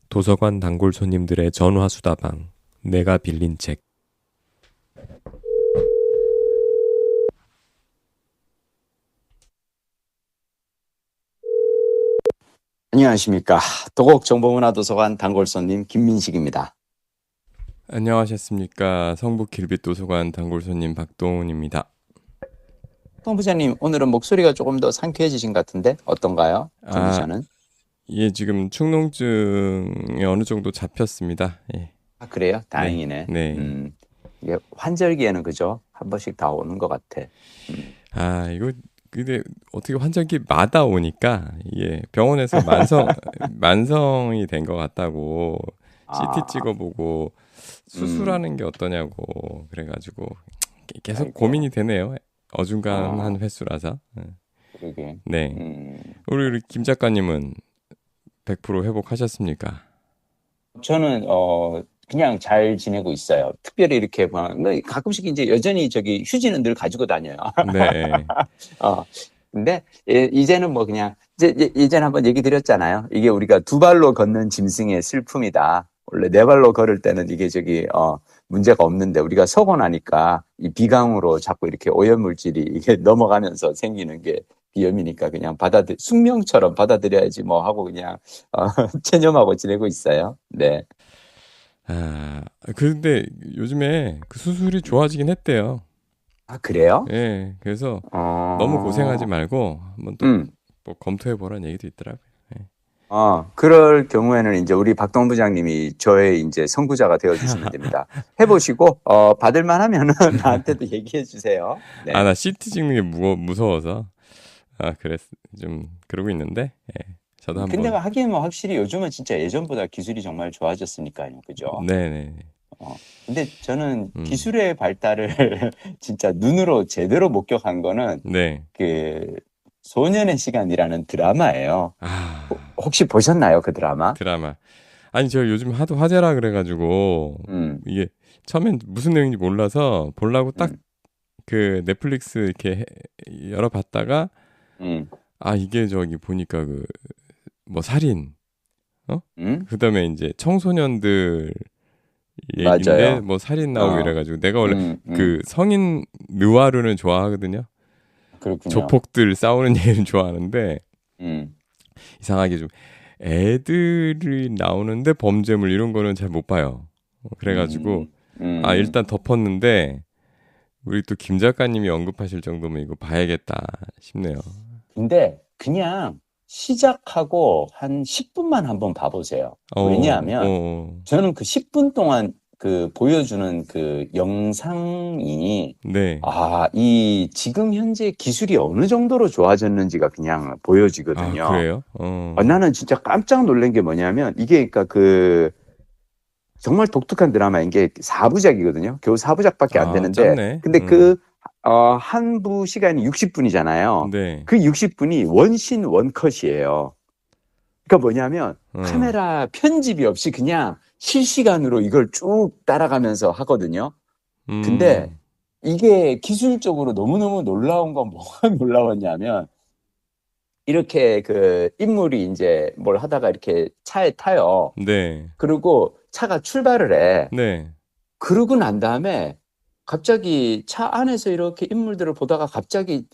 도서관 단골 손님들의 전화수다방. 내가 빌린 책. 안녕하십니까. 도곡정보문화도서관 단골 손님 김민식입니다. 안녕하셨습니까. 성북 길빛도서관 단골 손님 박동훈입니다. 동 부장님, 오늘은 목소리가 조금 더 상쾌해지신 것 같은데 어떤가요? 아, 컨디션은? 예, 지금 축농증에 어느 정도 잡혔습니다. 예. 아, 그래요? 네, 다행이네. 네. 이게 환절기에는 그죠? 한 번씩 다 오는 것 같아. 아, 이거 근데 어떻게 환절기마다 오니까 이게 병원에서 만성이 된 것 같다고 CT 아, 찍어보고 음, 수술하는 게 어떠냐고 그래가지고 계속 아이고, 고민이 되네요. 어, 어중간한 횟수라서. 그러게. 네. 음, 우리 김 작가님은 100% 회복하셨습니까? 저는, 그냥 잘 지내고 있어요. 특별히 이렇게, 뭐 가끔씩 이제 여전히 저기 휴지는 늘 가지고 다녀요. 네. 어, 근데 이제는 뭐 그냥 이제는 한번 얘기 드렸잖아요. 이게 우리가 두 발로 걷는 짐승의 슬픔이다. 원래 네 발로 걸을 때는 이게 저기 문제가 없는데 우리가 서고 나니까 이 비강으로 자꾸 이렇게 오염물질이 이게 넘어가면서 생기는 게 비염이니까 그냥 숙명처럼 받아들여야지 뭐 하고 그냥 체념하고 지내고 있어요. 네. 아, 근데 요즘에 그 수술이 좋아지긴 했대요. 아, 그래요? 예. 그래서 너무 고생하지 어, 말고 한번 또 음. 뭐 검토해 보라는 얘기도 있더라고요. 예. 그럴 경우에는 이제 우리 박동 부장님이 저의 이제 선구자가 되어주시면 됩니다. 해보시고, 받을만 하면은 나한테도 얘기해 주세요. 아, 네. 나 CT 찍는 게 무서워서. 아, 좀 그러고 있는데. 예. 저도 근데 한번. 하긴 뭐 확실히 요즘은 진짜 예전보다 기술이 정말 좋아졌으니까요. 그죠? 네네. 근데 저는 음. 기술의 발달을 진짜 눈으로 제대로 목격한 거는 네. 그 소년의 시간이라는 드라마예요. 아, 혹시 보셨나요? 그 드라마? 드라마. 아니, 저 요즘 하도 화제라 그래가지고 음, 이게 처음엔 무슨 내용인지 몰라서 보려고 딱 음, 그 넷플릭스 이렇게 열어봤다가 음, 아, 이게 저기 보니까 그 뭐 살인, 어? 음? 그다음에 이제 청소년들 얘긴데 맞아요. 뭐 살인 나오고 어, 이래가지고 내가 원래 음, 음. 그 성인 느와르는 좋아하거든요. 그렇군요. 조폭들 싸우는 얘기는 좋아하는데 음, 이상하게 좀 애들이 나오는데 범죄물 이런 거는 잘 못 봐요. 그래가지고 음, 아, 음. 일단 덮었는데 우리 또 김 작가님이 언급하실 정도면 이거 봐야겠다 싶네요. 근데 그냥 시작하고 한 10분만 한번 봐보세요. 왜냐하면 어, 저는 그 10분 동안 그 보여주는 그 영상이 네. 이 지금 현재 기술이 어느 정도로 좋아졌는지가 그냥 아, 보여지거든요. 그래요? 나는 진짜 깜짝 놀란 게 뭐냐면 이게 그러니까 정말 독특한 드라마인 게 4부작이거든요. 겨우 4부작밖에 안 아, 되는데, 짧네. 근데 한 부 시간이 60분이잖아요. 네. 그 60분이 원신 원컷이에요. 그러니까 뭐냐면 어, 카메라 편집이 없이 그냥 실시간으로 이걸 쭉 따라가면서 하거든요. 근데 음, 이게 기술적으로 너무너무 놀라운 건 뭐가 놀라웠냐면, 이렇게 그 인물이 이제 뭘 하다가 이렇게 차에 타요. 네. 그리고 차가 출발을 해. 네. 그러고 난 다음에 갑자기 차 안에서 이렇게 인물들을 보다가 갑자기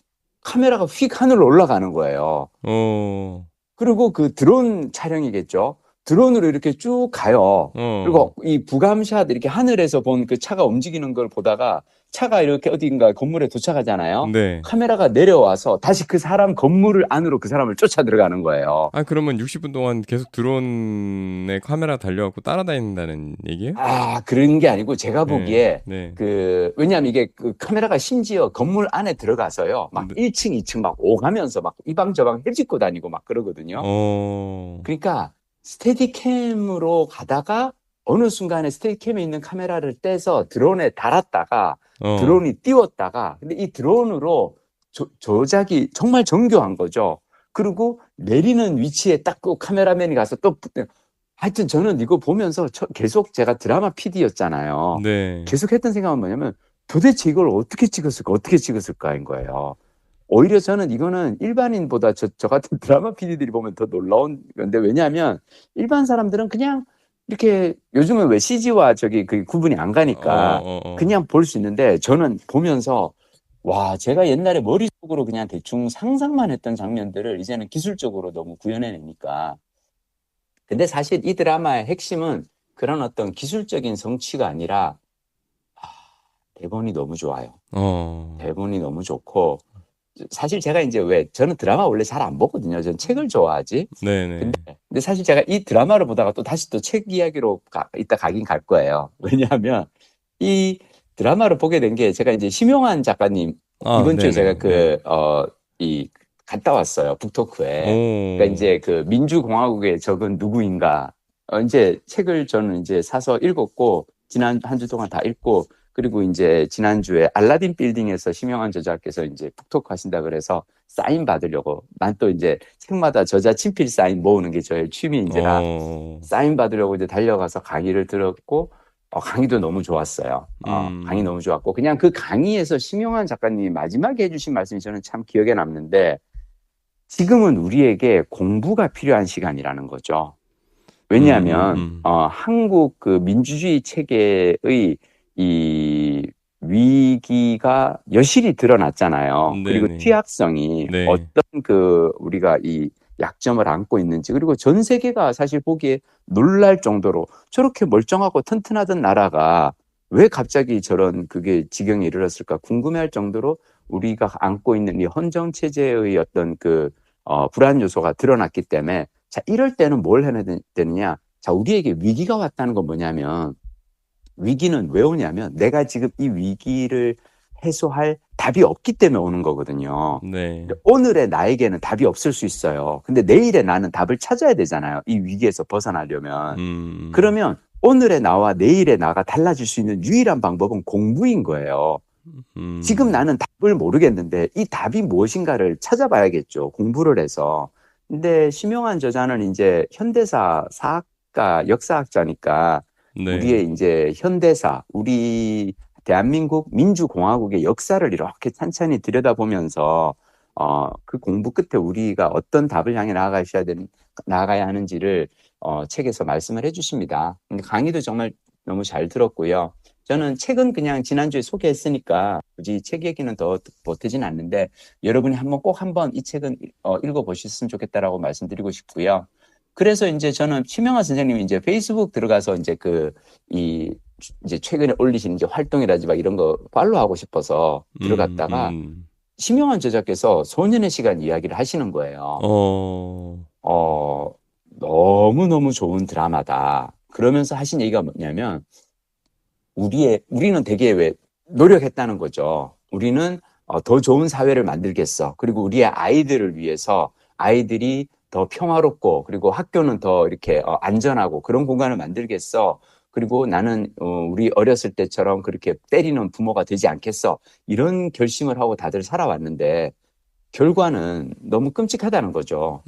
카메라가 휙 하늘로 올라가는 거예요. 어, 그리고 그 드론 촬영이겠죠. 드론으로 이렇게 쭉 가요. 어, 그리고 이 부감샷 이렇게 하늘에서 본 그 차가 움직이는 걸 보다가 차가 이렇게 어딘가 건물에 도착하잖아요. 네. 카메라가 내려와서 다시 그 사람 건물 안으로 그 사람을 쫓아 들어가는 거예요. 아, 그러면 60분 동안 계속 드론에 카메라 달려갖고 따라다닌다는 얘기예요? 그런 게 아니고 제가 네, 보기에 네, 왜냐하면 이게 그 카메라가 심지어 건물 안에 들어가서요. 막 네. 1층, 2층 막 오가면서 막 이방저방 헤집고 다니고 막 그러거든요. 어, 그러니까 스테디캠으로 가다가 어느 순간에 스테디캠에 있는 카메라를 떼서 드론에 달았다가 어, 드론이 띄웠다가 근데 이 드론으로 조작이 정말 정교한 거죠. 그리고 내리는 위치에 딱 그 카메라맨이 가서 또 하여튼 저는 이거 보면서 계속 제가 드라마 PD였잖아요. 네. 계속 했던 생각은 뭐냐면 도대체 이걸 어떻게 찍었을까, 어떻게 찍었을까인 거예요. 오히려 저는 이거는 일반인보다 저 같은 드라마 PD들이 보면 더 놀라운 건데, 왜냐하면 일반 사람들은 그냥 이렇게 요즘은 왜 CG와 저기 그 구분이 안 가니까 그냥 볼 수 있는데, 저는 보면서 와, 제가 옛날에 머릿속으로 그냥 대충 상상만 했던 장면들을 이제는 기술적으로 너무 구현해내니까. 근데 사실 이 드라마의 핵심은 그런 어떤 기술적인 성취가 아니라 대본이 너무 좋아요. 대본이 너무 좋고, 사실 제가 이제 왜 저는 드라마 원래 잘 안 보거든요. 저는 책을 좋아하지. 네네. 근데 사실 제가 이 드라마를 보다가 또 다시 또 책 이야기로 이따 가긴 갈 거예요. 왜냐하면 이 드라마를 보게 된 게, 제가 이제 심용환 작가님 이번 주에 제가 네네. 갔다 왔어요. 북토크에. 오. 그러니까 이제 그 민주공화국의 적은 누구인가, 이제 책을 저는 이제 사서 읽었고, 지난 한 주 동안 다 읽고, 그리고 이제 지난주에 알라딘 빌딩에서 심영환 저자께서 이제 북토크 하신다 그래서 사인 받으려고, 난 또 이제 책마다 저자 친필 사인 모으는 게 저의 취미인지라 사인 받으려고 이제 달려가서 강의를 들었고, 강의도 너무 좋았어요. 강의 너무 좋았고, 그냥 그 강의에서 심영환 작가님이 마지막에 해주신 말씀이 저는 참 기억에 남는데, 지금은 우리에게 공부가 필요한 시간이라는 거죠. 왜냐하면 한국 그 민주주의 체계의 이 위기가 여실히 드러났잖아요. 그리고 네네. 취약성이 네. 어떤 그 우리가 이 약점을 안고 있는지, 그리고 전 세계가 사실 보기에 놀랄 정도로 저렇게 멀쩡하고 튼튼하던 나라가 왜 갑자기 저런 그게 지경에 이르렀을까 궁금해할 정도로 우리가 안고 있는 이 헌정 체제의 어떤 그 불안 요소가 드러났기 때문에, 자, 이럴 때는 뭘 해야 되느냐? 자, 우리에게 위기가 왔다는 건 뭐냐면, 위기는 왜 오냐면 내가 지금 이 위기를 해소할 답이 없기 때문에 오는 거거든요. 네. 오늘의 나에게는 답이 없을 수 있어요. 근데 내일의 나는 답을 찾아야 되잖아요. 이 위기에서 벗어나려면. 그러면 오늘의 나와 내일의 나가 달라질 수 있는 유일한 방법은 공부인 거예요. 지금 나는 답을 모르겠는데 이 답이 무엇인가를 찾아봐야겠죠. 공부를 해서. 근데 심용환 저자는 이제 현대사 사학과 역사학자니까 네. 우리의 이제 현대사, 우리 대한민국 민주공화국의 역사를 이렇게 찬찬히 들여다보면서 그 공부 끝에 우리가 어떤 답을 향해 나아가야 하는지를 책에서 말씀을 해주십니다. 근데 강의도 정말 너무 잘 들었고요. 저는 책은 그냥 지난주에 소개했으니까 굳이 책 얘기는 더 보태진 않는데, 여러분이 꼭 한번 이 책은 읽어보셨으면 좋겠다라고 말씀드리고 싶고요. 그래서 이제 저는 심영하 선생님이 이제 페이스북 들어가서 이제 이제 최근에 올리신 이제 활동이라든지 막 이런 거 팔로우하고 싶어서 들어갔다가 심영한 저자께서 소년의 시간 이야기를 하시는 거예요. 너무너무 좋은 드라마다. 그러면서 하신 얘기가 뭐냐면, 우리는 되게 왜 노력했다는 거죠. 우리는 더 좋은 사회를 만들겠어. 그리고 우리의 아이들을 위해서 아이들이 더 평화롭고, 그리고 학교는 더 이렇게 안전하고 그런 공간을 만들겠어. 그리고 나는 우리 어렸을 때처럼 그렇게 때리는 부모가 되지 않겠어. 이런 결심을 하고 다들 살아왔는데, 결과는 너무 끔찍하다는 거죠.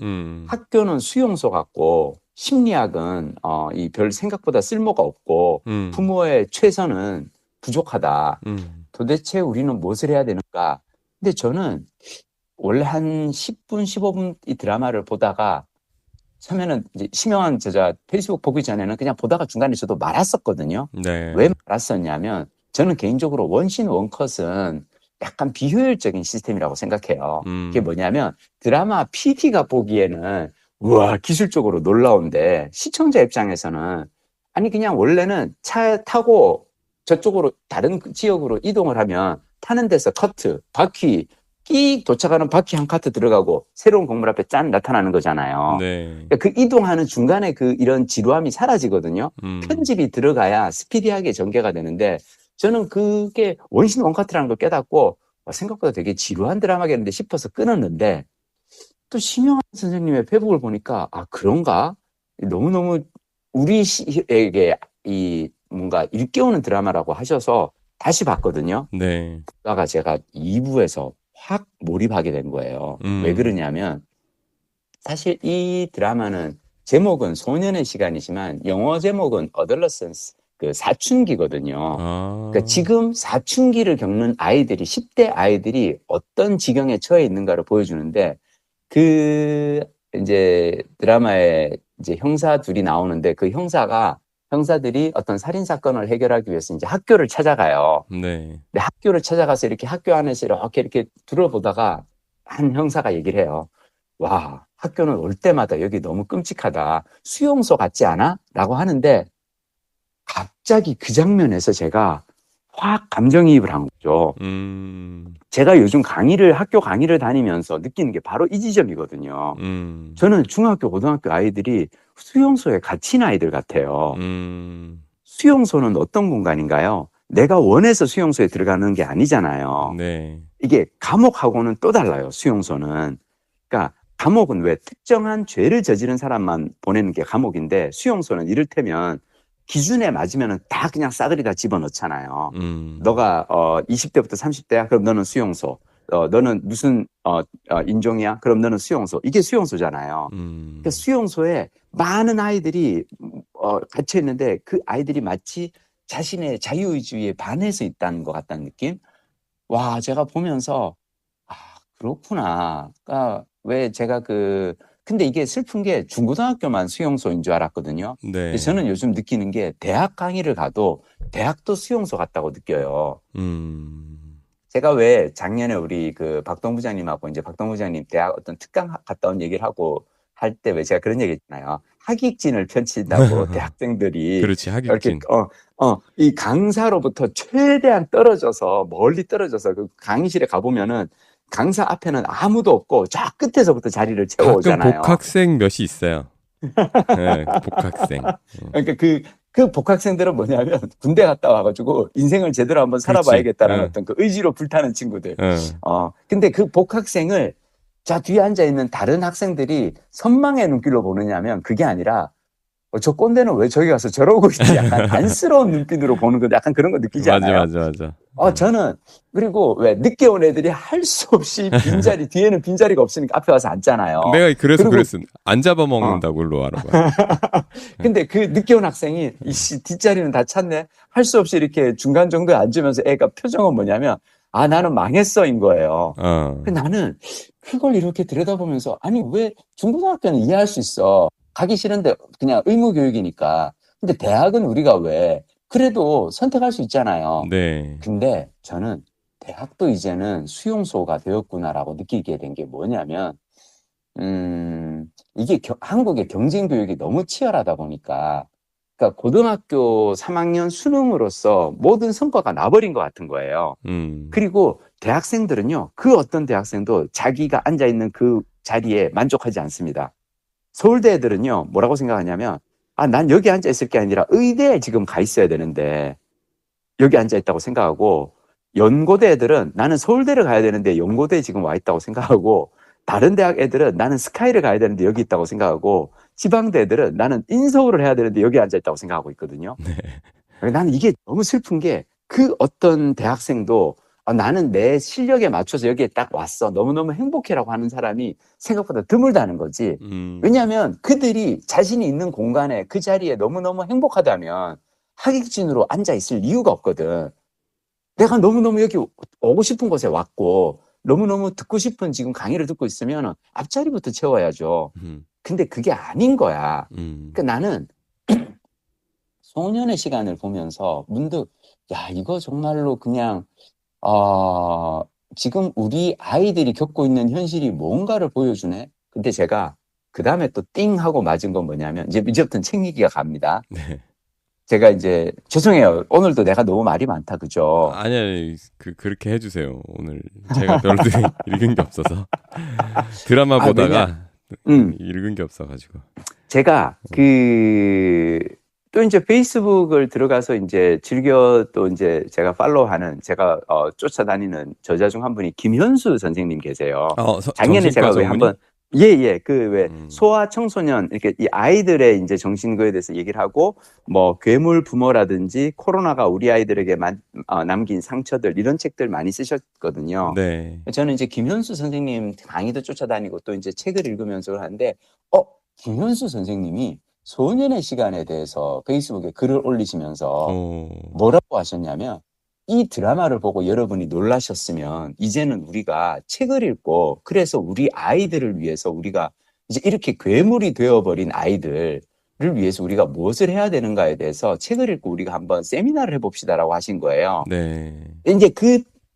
학교는 수용소 같고, 심리학은 이 별 생각보다 쓸모가 없고, 부모의 최선은 부족하다. 도대체 우리는 무엇을 해야 되는가? 근데 저는 원래 한 10분, 15분 이 드라마를 보다가, 처음에는 이제 심영한 저자 페이스북 보기 전에는 그냥 보다가 중간에 저도 말았었거든요. 네. 왜 말았었냐면, 저는 개인적으로 원신 원컷은 약간 비효율적인 시스템이라고 생각해요. 그게 뭐냐면, 드라마 PD가 보기에는 우와 기술적으로 놀라운데, 시청자 입장에서는 아니 그냥 원래는 차 타고 저쪽으로 다른 지역으로 이동을 하면 타는 데서 커트, 바퀴 끼 도착하는 바퀴 한 카트 들어가고 새로운 건물 앞에 짠 나타나는 거잖아요. 네. 그러니까 그 이동하는 중간에 이런 지루함이 사라지거든요. 편집이 들어가야 스피디하게 전개가 되는데, 저는 그게 원신 원카트라는 걸 깨닫고 생각보다 되게 지루한 드라마겠는데 싶어서 끊었는데, 또 심영한 선생님의 페북을 보니까 그런가? 너무너무 우리에게 뭔가 일깨우는 드라마라고 하셔서 다시 봤거든요. 네. 그러다가 제가 2부에서 확 몰입하게 된 거예요. 왜 그러냐면, 사실 이 드라마는 제목은 소년의 시간이지만 영어 제목은 Adolescence, 그 사춘기거든요. 그러니까 아, 지금 사춘기를 겪는 아이들이, 10대 아이들이 어떤 지경에 처해 있는가를 보여주는데, 그, 이제 드라마에 이제 형사 둘이 나오는데 그 형사들이 어떤 살인사건을 해결하기 위해서 이제 학교를 찾아가요. 네. 근데 학교를 찾아가서 이렇게 학교 안에서 이렇게 둘러보다가 한 형사가 얘기를 해요. 와, 학교는 올 때마다 여기 너무 끔찍하다. 수용소 같지 않아? 라고 하는데 갑자기 그 장면에서 제가 확 감정이입을 한 거죠. 제가 요즘 학교 강의를 다니면서 느끼는 게 바로 이 지점이거든요. 저는 중학교, 고등학교 아이들이 수용소에 갇힌 아이들 같아요. 수용소는 어떤 공간인가요? 내가 원해서 수용소에 들어가는 게 아니잖아요. 네. 이게 감옥하고는 또 달라요, 수용소는. 그러니까 감옥은 왜 특정한 죄를 저지른 사람만 보내는 게 감옥인데 수용소는 이를테면 기준에 맞으면 다 그냥 싸그리 다 집어넣잖아요. 너가 20대부터 30대야? 그럼 너는 수용소. 너는 무슨 인종이야? 그럼 너는 수용소. 이게 수용소잖아요. 그러니까 수용소에 많은 아이들이 갇혀 있는데 그 아이들이 마치 자신의 자유의지에 반해서 있다는 것 같다는 느낌? 와, 제가 보면서 아, 그렇구나. 그러니까 왜 제가 근데 이게 슬픈 게 중고등학교만 수용소인 줄 알았거든요. 근데 네. 저는 요즘 느끼는 게 대학 강의를 가도 대학도 수용소 같다고 느껴요. 제가 왜 작년에 우리 박동 부장님하고 이제 박동 부장님 대학 어떤 특강 갔다 온 얘기를 하고 할 때 왜 제가 그런 얘기 했잖아요. 학익진을 펼친다고 대학생들이 그렇지, 이렇게 하객진. 이 강사로부터 최대한 떨어져서 멀리 떨어져서 그 강의실에 가보면은 강사 앞에는 아무도 없고 저 끝에서부터 자리를 가끔 채워오잖아요. 복학생 몇이 있어요. 네, 복학생. 그러니까 그 복학생들은 뭐냐면 군대 갔다 와가지고 인생을 제대로 한번 그렇지. 살아봐야겠다는 어떤 그 의지로 불타는 친구들. 어. 근데 그 복학생을 자 뒤에 앉아 있는 다른 학생들이 선망의 눈길로 보느냐면 그게 아니라 저 꼰대는 왜 저기 가서 저러고 있지? 약간 안쓰러운 눈빛으로 보는 거 약간 그런 거 느끼지 맞아, 않아요? 맞아. 저는 그리고 왜 늦게 온 애들이 할 수 없이 빈자리 뒤에는 빈자리가 없으니까 앞에 와서 앉잖아요. 내가 그래서 그리고 그랬어. 안 어. 잡아먹는다고 일로 와라 봐. 근데 그 늦게 온 학생이 이씨 뒷자리는 다 찼네. 할 수 없이 이렇게 중간 정도에 앉으면서 애가 표정은 뭐냐면 나는 망했어인 거예요. 근데 나는 그걸 이렇게 들여다보면서 아니 왜 중고등학교는 이해할 수 있어. 가기 싫은데 그냥 의무 교육이니까. 근데 대학은 우리가 왜 그래도 선택할 수 있잖아요. 네. 근데 저는 대학도 이제는 수용소가 되었구나라고 느끼게 된 게 뭐냐면 이게 한국의 경쟁 교육이 너무 치열하다 보니까, 그러니까 고등학교 3학년 수능으로서 모든 성과가 나버린 것 같은 거예요. 그리고 대학생들은요, 그 어떤 대학생도 자기가 앉아있는 그 자리에 만족하지 않습니다. 서울대 애들은요, 뭐라고 생각하냐면, 난 여기 앉아있을 게 아니라 의대에 지금 가 있어야 되는데, 여기 앉아있다고 생각하고, 연고대 애들은 나는 서울대를 가야 되는데 연고대에 지금 와 있다고 생각하고, 다른 대학 애들은 나는 스카이를 가야 되는데 여기 있다고 생각하고, 지방대 애들은 나는 인서울을 해야 되는데 여기 앉아있다고 생각하고 있거든요. 나는 이게 너무 슬픈 게 그 어떤 대학생도 나는 내 실력에 맞춰서 여기에 딱 왔어. 너무너무 행복해라고 하는 사람이 생각보다 드물다는 거지. 왜냐하면 그들이 자신이 있는 공간에 그 자리에 너무너무 행복하다면 하객진으로 앉아있을 이유가 없거든. 내가 너무너무 여기 오고 싶은 곳에 왔고 너무너무 듣고 싶은 지금 강의를 듣고 있으면 앞자리부터 채워야죠. 근데 그게 아닌 거야. 그러니까 나는 소년의 시간을 보면서 문득 이거 정말로 그냥 지금 우리 아이들이 겪고 있는 현실이 뭔가를 보여주네. 근데 제가 그 다음에 또 띵 하고 맞은 건 뭐냐면 이제부터는 책 얘기가 갑니다. 네. 제가 이제 죄송해요. 오늘도 내가 너무 말이 많다, 그죠? 아니야, 그렇게 해주세요. 오늘 제가 별로 읽은 게 없어서. 드라마 보다가 읽은 게 없어가지고. 제가 또 이제 페이스북을 들어가서 이제 또 이제 제가 팔로우하는 제가 쫓아다니는 저자 중 한 분이 김현수 선생님 계세요. 작년에 제가 왜 한번 왜 소아 청소년 이렇게 이 아이들의 이제 정신거에 대해서 얘기를 하고 뭐 괴물 부모라든지 코로나가 우리 아이들에게 남긴 상처들 이런 책들 많이 쓰셨거든요. 네. 저는 이제 김현수 선생님 강의도 쫓아다니고 또 이제 책을 읽으면서 하는데 김현수 선생님이 소년의 시간에 대해서 페이스북에 글을 올리시면서 어, 뭐라고 하셨냐면 이 드라마를 보고 여러분이 놀라셨으면 이제는 우리가 책을 읽고 그래서 우리 아이들을 위해서 우리가 이제 이렇게 괴물이 되어버린 아이들을 위해서 우리가 무엇을 해야 되는가에 대해서 책을 읽고 우리가 한번 세미나를 해봅시다라고 하신 거예요. 네. 이제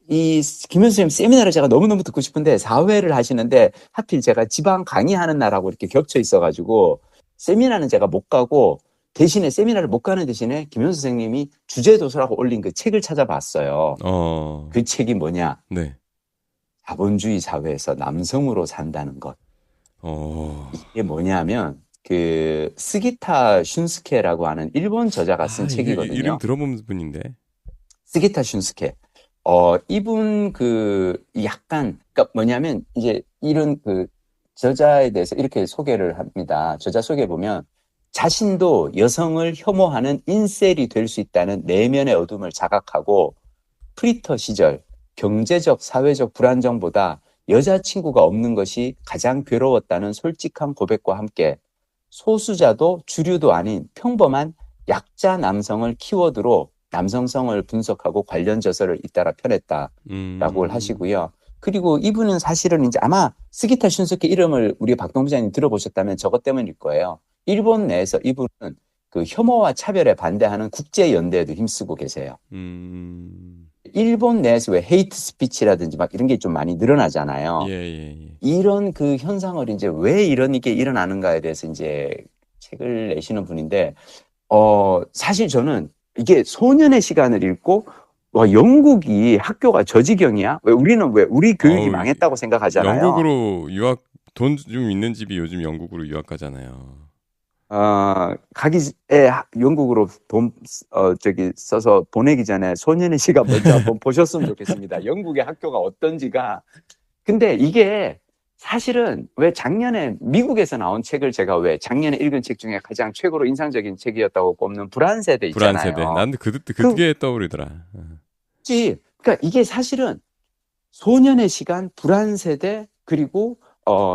이 김현수 선생님 세미나를 제가 너무너무 듣고 싶은데 4회를 하시는데 하필 제가 지방 강의하는 날하고 이렇게 겹쳐 있어가지고 세미나는 제가 못 가고 대신에 세미나를 못 가는 대신에 김현수 선생님이 주제도서라고 올린 그 책을 찾아봤어요. 그 책이 뭐냐? 네. 자본주의 사회에서 남성으로 산다는 것. 이게 뭐냐면 그 스기타 슌스케라고 하는 일본 저자가 쓴 책이거든요. 이름 들어본 분인데. 스기타 슌스케. 이분 약간 그러니까 뭐냐면 이제 이런 그 저자에 대해서 이렇게 소개를 합니다. 저자 소개 보면 자신도 여성을 혐오하는 인셀이 될 수 있다는 내면의 어둠을 자각하고 프리터 시절 경제적 사회적 불안정보다 여자친구가 없는 것이 가장 괴로웠다는 솔직한 고백과 함께 소수자도 주류도 아닌 평범한 약자 남성을 키워드로 남성성을 분석하고 관련 저서를 잇따라 펴냈다라고 하시고요. 그리고 이분은 사실은 이제 아마 스기타 슌스케 이름을 우리 박동 부장님 들어보셨다면 저것 때문일 거예요. 일본 내에서 이분은 그 혐오와 차별에 반대하는 국제연대에도 힘쓰고 계세요. 일본 내에서 왜 헤이트 스피치라든지 막 이런 게 좀 많이 늘어나잖아요. 이런 그 현상을 이제 왜 이런 게 일어나는가에 대해서 이제 책을 내시는 분인데, 사실 저는 이게 소년의 시간을 읽고, 와, 영국이 학교가 저 지경이야? 왜 우리 교육이 망했다고 생각하잖아요. 영국으로 돈 좀 있는 집이 요즘 영국으로 유학 가잖아요. 영국으로 돈, 써서 보내기 전에 소년의 시간 먼저 한번 보셨으면 좋겠습니다. 영국의 학교가 어떤지가. 근데 이게 사실은 왜 작년에 미국에서 나온 책을 제가 왜 작년에 읽은 책 중에 가장 최고로 인상적인 책이었다고 꼽는 불안세대 있잖아요. 불안세대. 난 그게 떠오르더라. 그러니까 이게 사실은 소년의 시간, 불안세대, 그리고,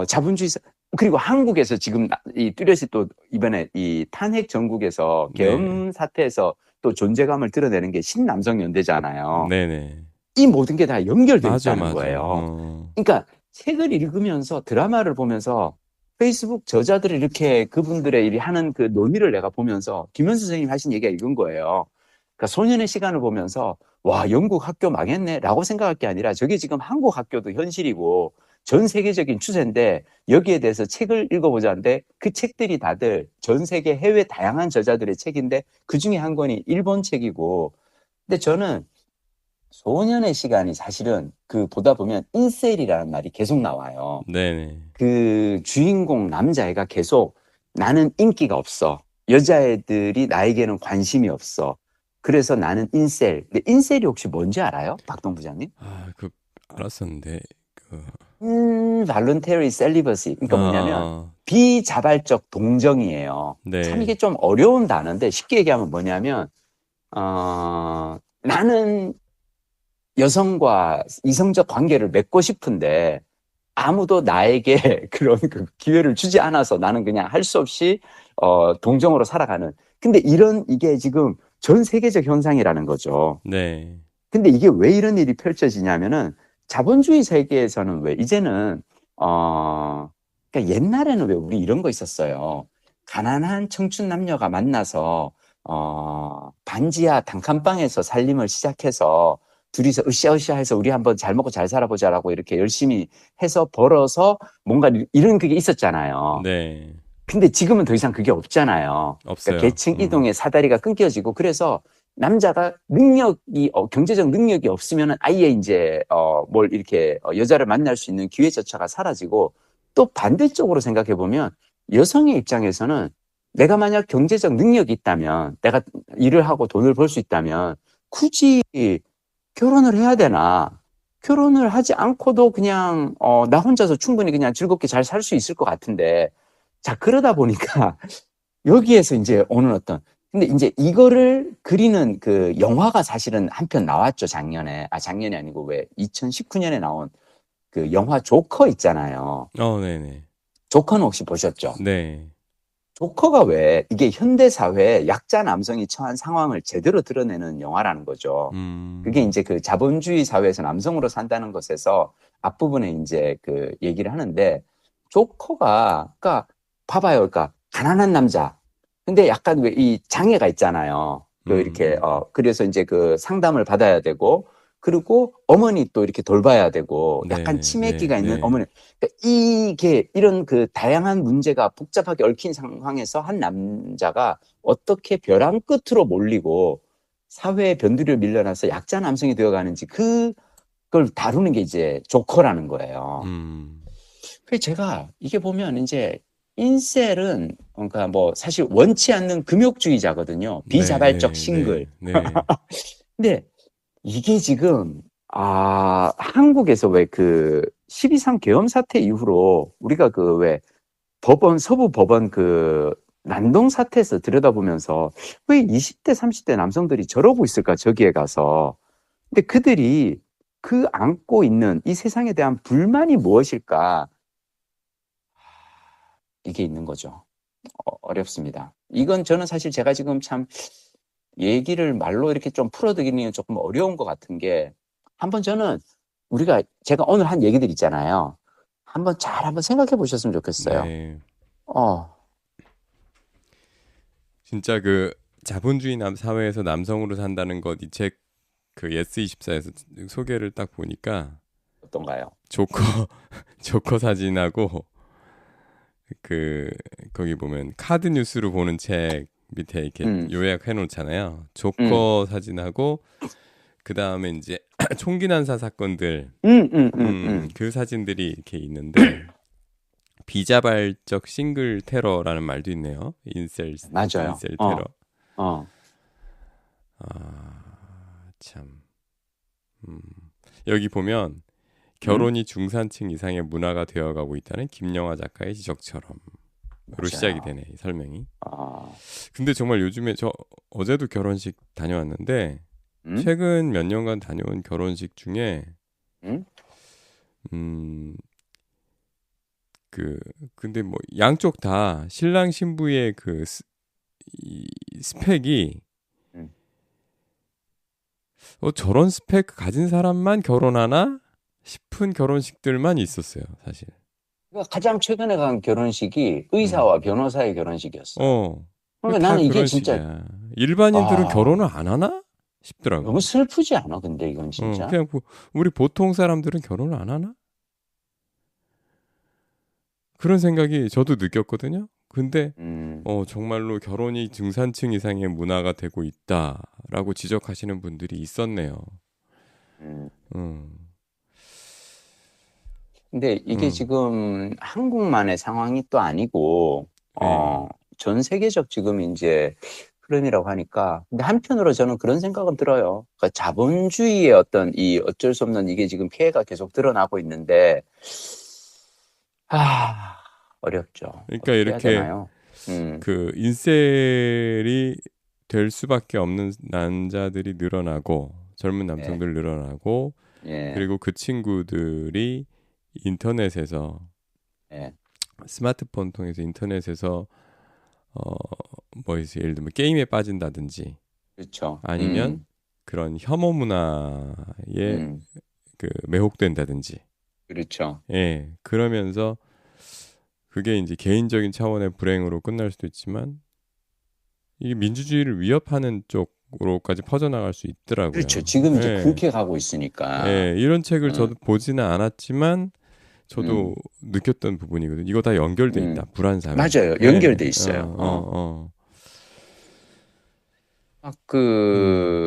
자본주의, 그리고 한국에서 지금 이 뚜렷이 또 이번에 이 탄핵 전국에서 계엄 사태에서 또 존재감을 드러내는 게 신남성연대잖아요. 네네. 이 모든 게 다 연결되어 있다는 거예요. 그러니까 책을 읽으면서 드라마를 보면서 페이스북 저자들이 이렇게 그분들의 하는 그 논의를 내가 보면서 김현수 선생님이 하신 얘기가 이건 거예요. 그러니까 소년의 시간을 보면서 와, 영국 학교 망했네 라고 생각할 게 아니라 저게 지금 한국 학교도 현실이고 전 세계적인 추세인데 여기에 대해서 책을 읽어보자 하는데 그 책들이 다들 전 세계 해외 다양한 저자들의 책인데 그중에 한 권이 일본 책이고, 근데 저는 소년의 시간이 사실은 보다 보면 인셀이라는 말이 계속 나와요. 네네. 그 주인공 남자애가 계속 나는 인기가 없어. 여자애들이 나에게는 관심이 없어. 그래서 나는 인셀. 근데 인셀이 혹시 뭔지 알아요? 박동 부장님? 알았었는데. Involuntary celibacy. 그러니까 뭐냐면 비자발적 동정이에요. 네. 참 이게 좀 어려운 단어인데 쉽게 얘기하면 뭐냐면 나는 여성과 이성적 관계를 맺고 싶은데 아무도 나에게 그런 기회를 주지 않아서 나는 그냥 할 수 없이 동정으로 살아가는. 근데 이게 지금 전 세계적 현상이라는 거죠. 네. 근데 이게 왜 이런 일이 펼쳐지냐면은 자본주의 세계에서는 왜 이제는 그러니까 옛날에는 왜 우리 이런 거 있었어요. 가난한 청춘 남녀가 만나서 반지하 단칸방에서 살림을 시작해서 둘이서 으쌰으쌰해서 우리 한번 잘 먹고 잘 살아보자라고 이렇게 열심히 해서 벌어서 뭔가 이런 그게 있었잖아요. 네. 근데 지금은 더 이상 그게 없잖아요. 없어요. 그러니까 계층 이동의 사다리가 끊겨지고 그래서 남자가 경제적 능력이 없으면 아예 이제 뭘 이렇게 여자를 만날 수 있는 기회조차가 사라지고, 또 반대쪽으로 생각해 보면 여성의 입장에서는 내가 만약 경제적 능력이 있다면, 내가 일을 하고 돈을 벌 수 있다면 굳이 결혼을 해야 되나? 결혼을 하지 않고도 그냥 나 혼자서 충분히 그냥 즐겁게 잘 살 수 있을 것 같은데, 자, 그러다 보니까 여기에서 이제 오는 근데 이제 이거를 그리는 그 영화가 사실은 한 편 나왔죠, 작년에. 작년이 아니고 왜 2019년에 나온 그 영화 조커 있잖아요. 네네. 조커는 혹시 보셨죠? 네. 조커가 왜 이게 현대 사회에 약자 남성이 처한 상황을 제대로 드러내는 영화라는 거죠. 그게 이제 그 자본주의 사회에서 남성으로 산다는 것에서 앞부분에 이제 그 얘기를 하는데 조커가 그러니까 봐봐요. 그러니까 가난한 남자. 근데 약간 왜 이 장애가 있잖아요. 그 이렇게 그래서 이제 그 상담을 받아야 되고 그리고 어머니 또 이렇게 돌봐야 되고 약간 네, 네, 치매기가 있는 네. 어머니. 그러니까 이게 이런 그 다양한 문제가 복잡하게 얽힌 상황에서 한 남자가 어떻게 벼랑 끝으로 몰리고 사회의 변두리를 밀려나서 약자 남성이 되어가는지 그걸 다루는 게 이제 조커라는 거예요. 그래서 제가 이게 보면 이제 인셀은 그러니까 뭐 사실 원치 않는 금욕주의자거든요. 네, 비자발적 네, 싱글. 네, 네. 근데 이게 지금 한국에서 왜 그 12.3 계엄 사태 이후로 우리가 그 왜 법원 서부 법원 그 난동 사태에서 들여다보면서 왜 20대 30대 남성들이 저러고 있을까 저기에 가서 근데 그들이 그 안고 있는 이 세상에 대한 불만이 무엇일까 이게 있는 거죠. 어렵습니다. 이건 저는 사실 제가 지금 참 얘기를 말로 이렇게 좀 풀어드리기는 조금 어려운 것 같은 게 한번 저는 제가 오늘 한 얘기들 있잖아요. 한번 생각해 보셨으면 좋겠어요. 네. 어, 진짜 그 자본주의 사회에서 남성으로 산다는 것 이 책 그 예스24에서 소개를 딱 보니까 어떤가요? 조커 조커 사진하고 그 거기 보면 카드 뉴스로 보는 책 밑에 이렇게 요약해 놓잖아요. 조커 사진하고 그 다음에 이제 총기 난사 사건들 그 사진들이 이렇게 있는데 비자발적 싱글 테러라는 말도 있네요. 맞아요. 인셀 테러. 참. 여기 보면 결혼이 중산층 이상의 문화가 되어가고 있다는 김영하 작가의 지적처럼 로 시작이 되네, 이 설명이. 근데 정말 요즘에 저 어제도 결혼식 다녀왔는데 최근 몇 년간 다녀온 결혼식 중에 근데 뭐 양쪽 다 신랑 신부의 이 스펙이 저런 스펙 가진 사람만 결혼하나 싶은 결혼식들만 있었어요, 사실. 가장 최근에 간 결혼식이 의사와 변호사의 결혼식이었어요. 그러니까 다 나는 이게 그런 진짜 식이야. 일반인들은 결혼을 안 하나 싶더라고. 너무 슬프지 않아? 근데 이건 진짜. 그냥 우리 보통 사람들은 결혼을 안 하나? 그런 생각이 저도 느꼈거든요. 근데 정말로 결혼이 중산층 이상의 문화가 되고 있다라고 지적하시는 분들이 있었네요. 근데 이게 지금 한국만의 상황이 또 아니고 전 세계적 지금 이제 흐름이라고 하니까 근데 한편으로 저는 그런 생각은 들어요. 그러니까 자본주의의 어떤 이 어쩔 수 없는 이게 지금 피해가 계속 드러나고 있는데 어렵죠. 그러니까 어떻게 해야 이렇게 되나요? 그 인셀이 될 수밖에 없는 남자들이 늘어나고 젊은 남성들 늘어나고 그리고 그 친구들이 인터넷에서 스마트폰 통해서 인터넷에서 예를 들면 게임에 빠진다든지 그렇죠. 아니면 그런 혐오 문화에 매혹된다든지 그렇죠. 그러면서 그게 이제 개인적인 차원의 불행으로 끝날 수도 있지만 이게 민주주의를 위협하는 쪽으로까지 퍼져나갈 수 있더라고요. 그렇죠. 지금 이제 그렇게 가고 있으니까. 이런 책을 저도 보지는 않았지만 저도 느꼈던 부분이거든요. 이거 다 연결돼 있다. 불안 사회. 맞아요. 연결돼 있어요.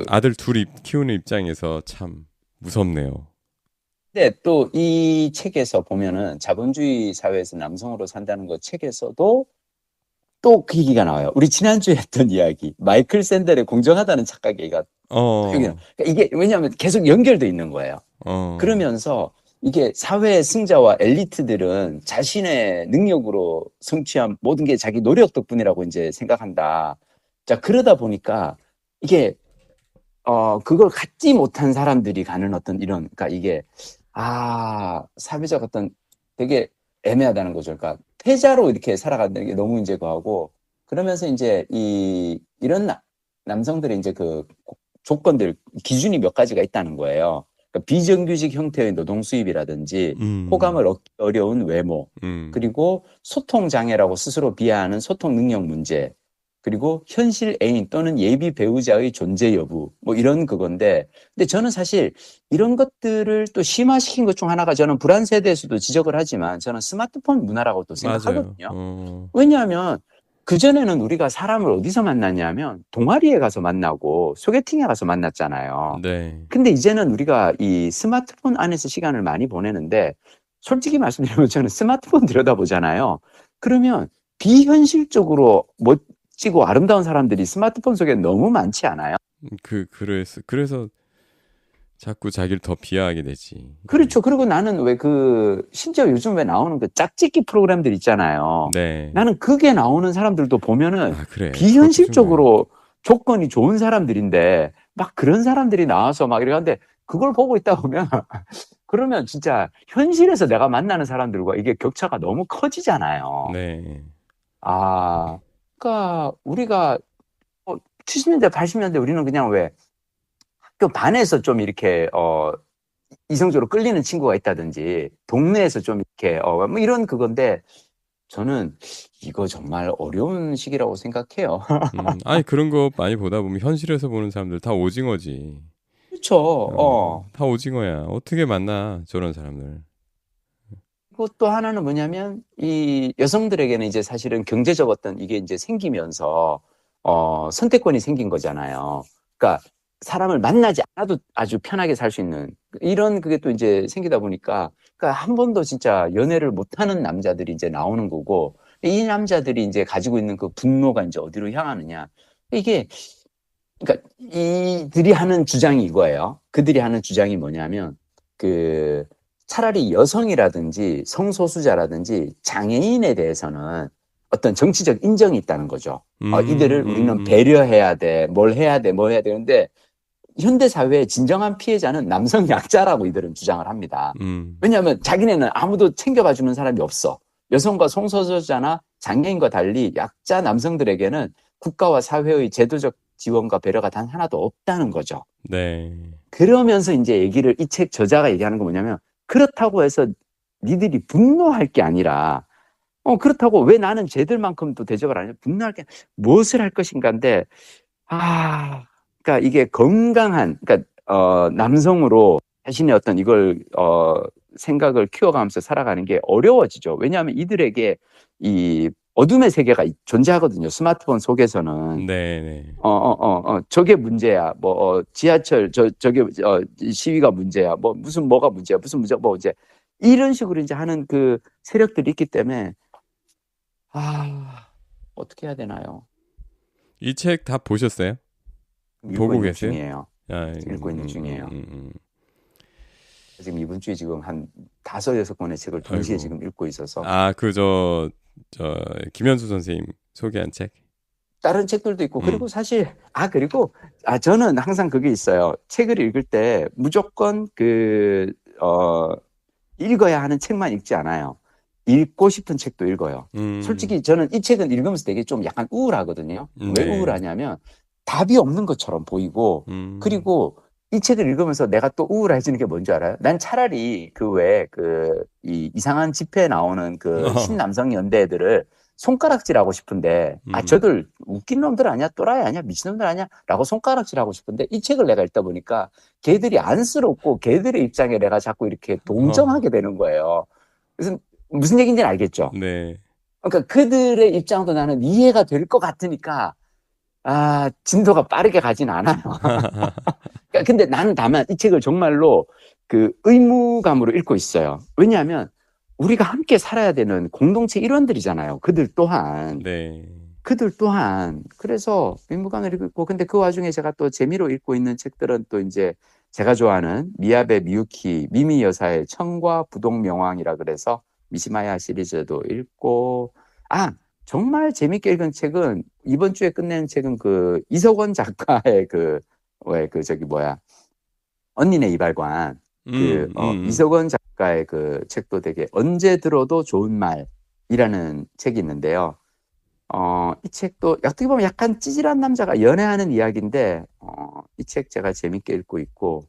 아들 둘이 키우는 입장에서 참 무섭네요. 근데 또 이 책에서 보면은 자본주의 사회에서 남성으로 산다는 것 책에서도 또 그 얘기가 나와요. 우리 지난주에 했던 이야기. 마이클 샌델의 공정하다는 착각 얘기가. 그러니까 이게 왜냐하면 계속 연결돼 있는 거예요. 그러면서 이게 사회의 승자와 엘리트들은 자신의 능력으로 성취한 모든 게 자기 노력 덕분이라고 이제 생각한다. 자, 그러다 보니까 이게, 그걸 갖지 못한 사람들이 가는 어떤 이런, 그러니까 이게, 사회적 어떤 되게 애매하다는 거죠. 그러니까 패자로 이렇게 살아간다는 게 너무 이제 그하고 그러면서 이제 이런 남성들의 이제 그 조건들, 기준이 몇 가지가 있다는 거예요. 그러니까 비정규직 형태의 노동 수입이라든지 호감을 얻기 어려운 외모, 그리고 소통 장애라고 스스로 비하하는 소통 능력 문제, 그리고 현실 애인 또는 예비 배우자의 존재 여부, 뭐 이런 그건데, 근데 저는 사실 이런 것들을 또 심화시킨 것 중 하나가, 저는 불안 세대에서도 지적을 하지만 저는 스마트폰 문화라고 또 맞아요. 생각하거든요. 왜냐하면 그전에는 우리가 사람을 어디서 만났냐면 동아리에 가서 만나고 소개팅에 가서 만났잖아요. 네. 근데 이제는 우리가 이 스마트폰 안에서 시간을 많이 보내는데, 솔직히 말씀드리면 저는 스마트폰 들여다보잖아요. 그러면 비현실적으로 멋지고 아름다운 사람들이 스마트폰 속에 너무 많지 않아요? 그래서 자꾸 자기를 더 비하하게 되지. 그렇죠. 그리고 나는 심지어 요즘 왜 나오는 그 짝짓기 프로그램들 있잖아요. 네. 나는 그게 나오는 사람들도 보면은 그래. 비현실적으로 조건이 좋은 사람들인데, 막 그런 사람들이 나와서 막 이러는데, 그걸 보고 있다 보면, 그러면 진짜 현실에서 내가 만나는 사람들과 이게 격차가 너무 커지잖아요. 네. 그러니까 우리가 70년대, 80년대 우리는 그냥 왜 학교 반에서 좀 이렇게 이성적으로 끌리는 친구가 있다든지, 동네에서 좀 이렇게 뭐 이런 그건데, 저는 이거 정말 어려운 시기라고 생각해요. 아니 그런 거 많이 보다 보면 현실에서 보는 사람들 다 오징어지. 그렇죠. 다 오징어야. 어떻게 만나 저런 사람들. 그리고 또 하나는 뭐냐면, 이 여성들에게는 이제 사실은 경제적 어떤 이게 이제 생기면서 선택권이 생긴 거잖아요. 그러니까 사람을 만나지 않아도 아주 편하게 살 수 있는 이런 그게 또 이제 생기다 보니까, 그러니까 한 번도 진짜 연애를 못하는 남자들이 이제 나오는 거고, 이 남자들이 이제 가지고 있는 그 분노가 이제 어디로 향하느냐. 이게, 그러니까 이들이 하는 주장이 이거예요. 그들이 하는 주장이 뭐냐면, 차라리 여성이라든지 성소수자라든지 장애인에 대해서는 어떤 정치적 인정이 있다는 거죠. 이들을 우리는 배려해야 돼, 뭘 해야 돼, 뭐 해야 되는데, 현대 사회의 진정한 피해자는 남성 약자라고 이들은 주장을 합니다. 왜냐하면 자기네는 아무도 챙겨봐 주는 사람이 없어. 여성과 성소수자나 장애인과 달리 약자 남성들에게는 국가와 사회의 제도적 지원과 배려가 단 하나도 없다는 거죠. 네. 그러면서 이제 이 책 저자가 얘기하는 건 뭐냐면, 그렇다고 해서 니들이 분노할 게 아니라, 그렇다고 왜 나는 쟤들만큼도 대접을 안 해? 분노할 게 무엇을 할 것인가인데, 그러니까 이게 건강한, 그러니까 남성으로 자신의 어떤 이걸 생각을 키워가면서 살아가는 게 어려워지죠. 왜냐하면 이들에게 이 어둠의 세계가 존재하거든요. 스마트폰 속에서는. 네. 저게 문제야. 지하철 저게 시위가 문제야. 뭐가 문제야. 무슨 문제야. 뭐 이제 이런 식으로 이제 하는 그 세력들이 있기 때문에, 어떻게 해야 되나요? 이 책 다 보셨어요? 보고 계세요? 중이에요. 읽고 있는 중이에요. 지금 이번 주에 지금 한 5-6권의 책을 동시에 아이고. 지금 읽고 있어서. 김현수 선생님 소개한 책? 다른 책들도 있고, 그리고 사실, 저는 항상 그게 있어요. 책을 읽을 때 무조건 읽어야 하는 책만 읽지 않아요. 읽고 싶은 책도 읽어요. 솔직히 저는 이 책은 읽으면서 되게 좀 약간 우울하거든요. 왜 우울하냐면, 답이 없는 것처럼 보이고, 그리고 이 책을 읽으면서 내가 또 우울해지는 게 뭔지 알아요? 난 차라리 이 이상한 집회에 나오는 신남성 연대들을 손가락질하고 싶은데, 저들 웃긴 놈들 아니야? 또라이 아니야? 미친놈들 아니야? 라고 손가락질하고 싶은데, 이 책을 내가 읽다 보니까 걔들이 안쓰럽고 걔들의 입장에 내가 자꾸 이렇게 동정하게 되는 거예요. 그래서 무슨 얘기인지는 알겠죠? 네. 그러니까 그들의 입장도 나는 이해가 될 것 같으니까, 진도가 빠르게 가진 않아요. 근데 나는 다만 이 책을 정말로 의무감으로 읽고 있어요. 왜냐하면 우리가 함께 살아야 되는 공동체 일원들이잖아요. 그들 또한. 그래서 의무감을 읽고 있고, 근데 그 와중에 제가 또 재미로 읽고 있는 책들은 또 이제 제가 좋아하는 미야베 미유키, 미미 여사의 청과 부동명왕이라 그래서 미시마야 시리즈도 읽고, 정말 재밌게 읽은 책은, 이번 주에 끝낸 책은 이석원 작가의 언니네 이발관. 이석원 작가의 책도 되게 언제 들어도 좋은 말이라는 책이 있는데요. 이 책도 어떻게 보면 약간 찌질한 남자가 연애하는 이야기인데, 이 책 제가 재밌게 읽고 있고,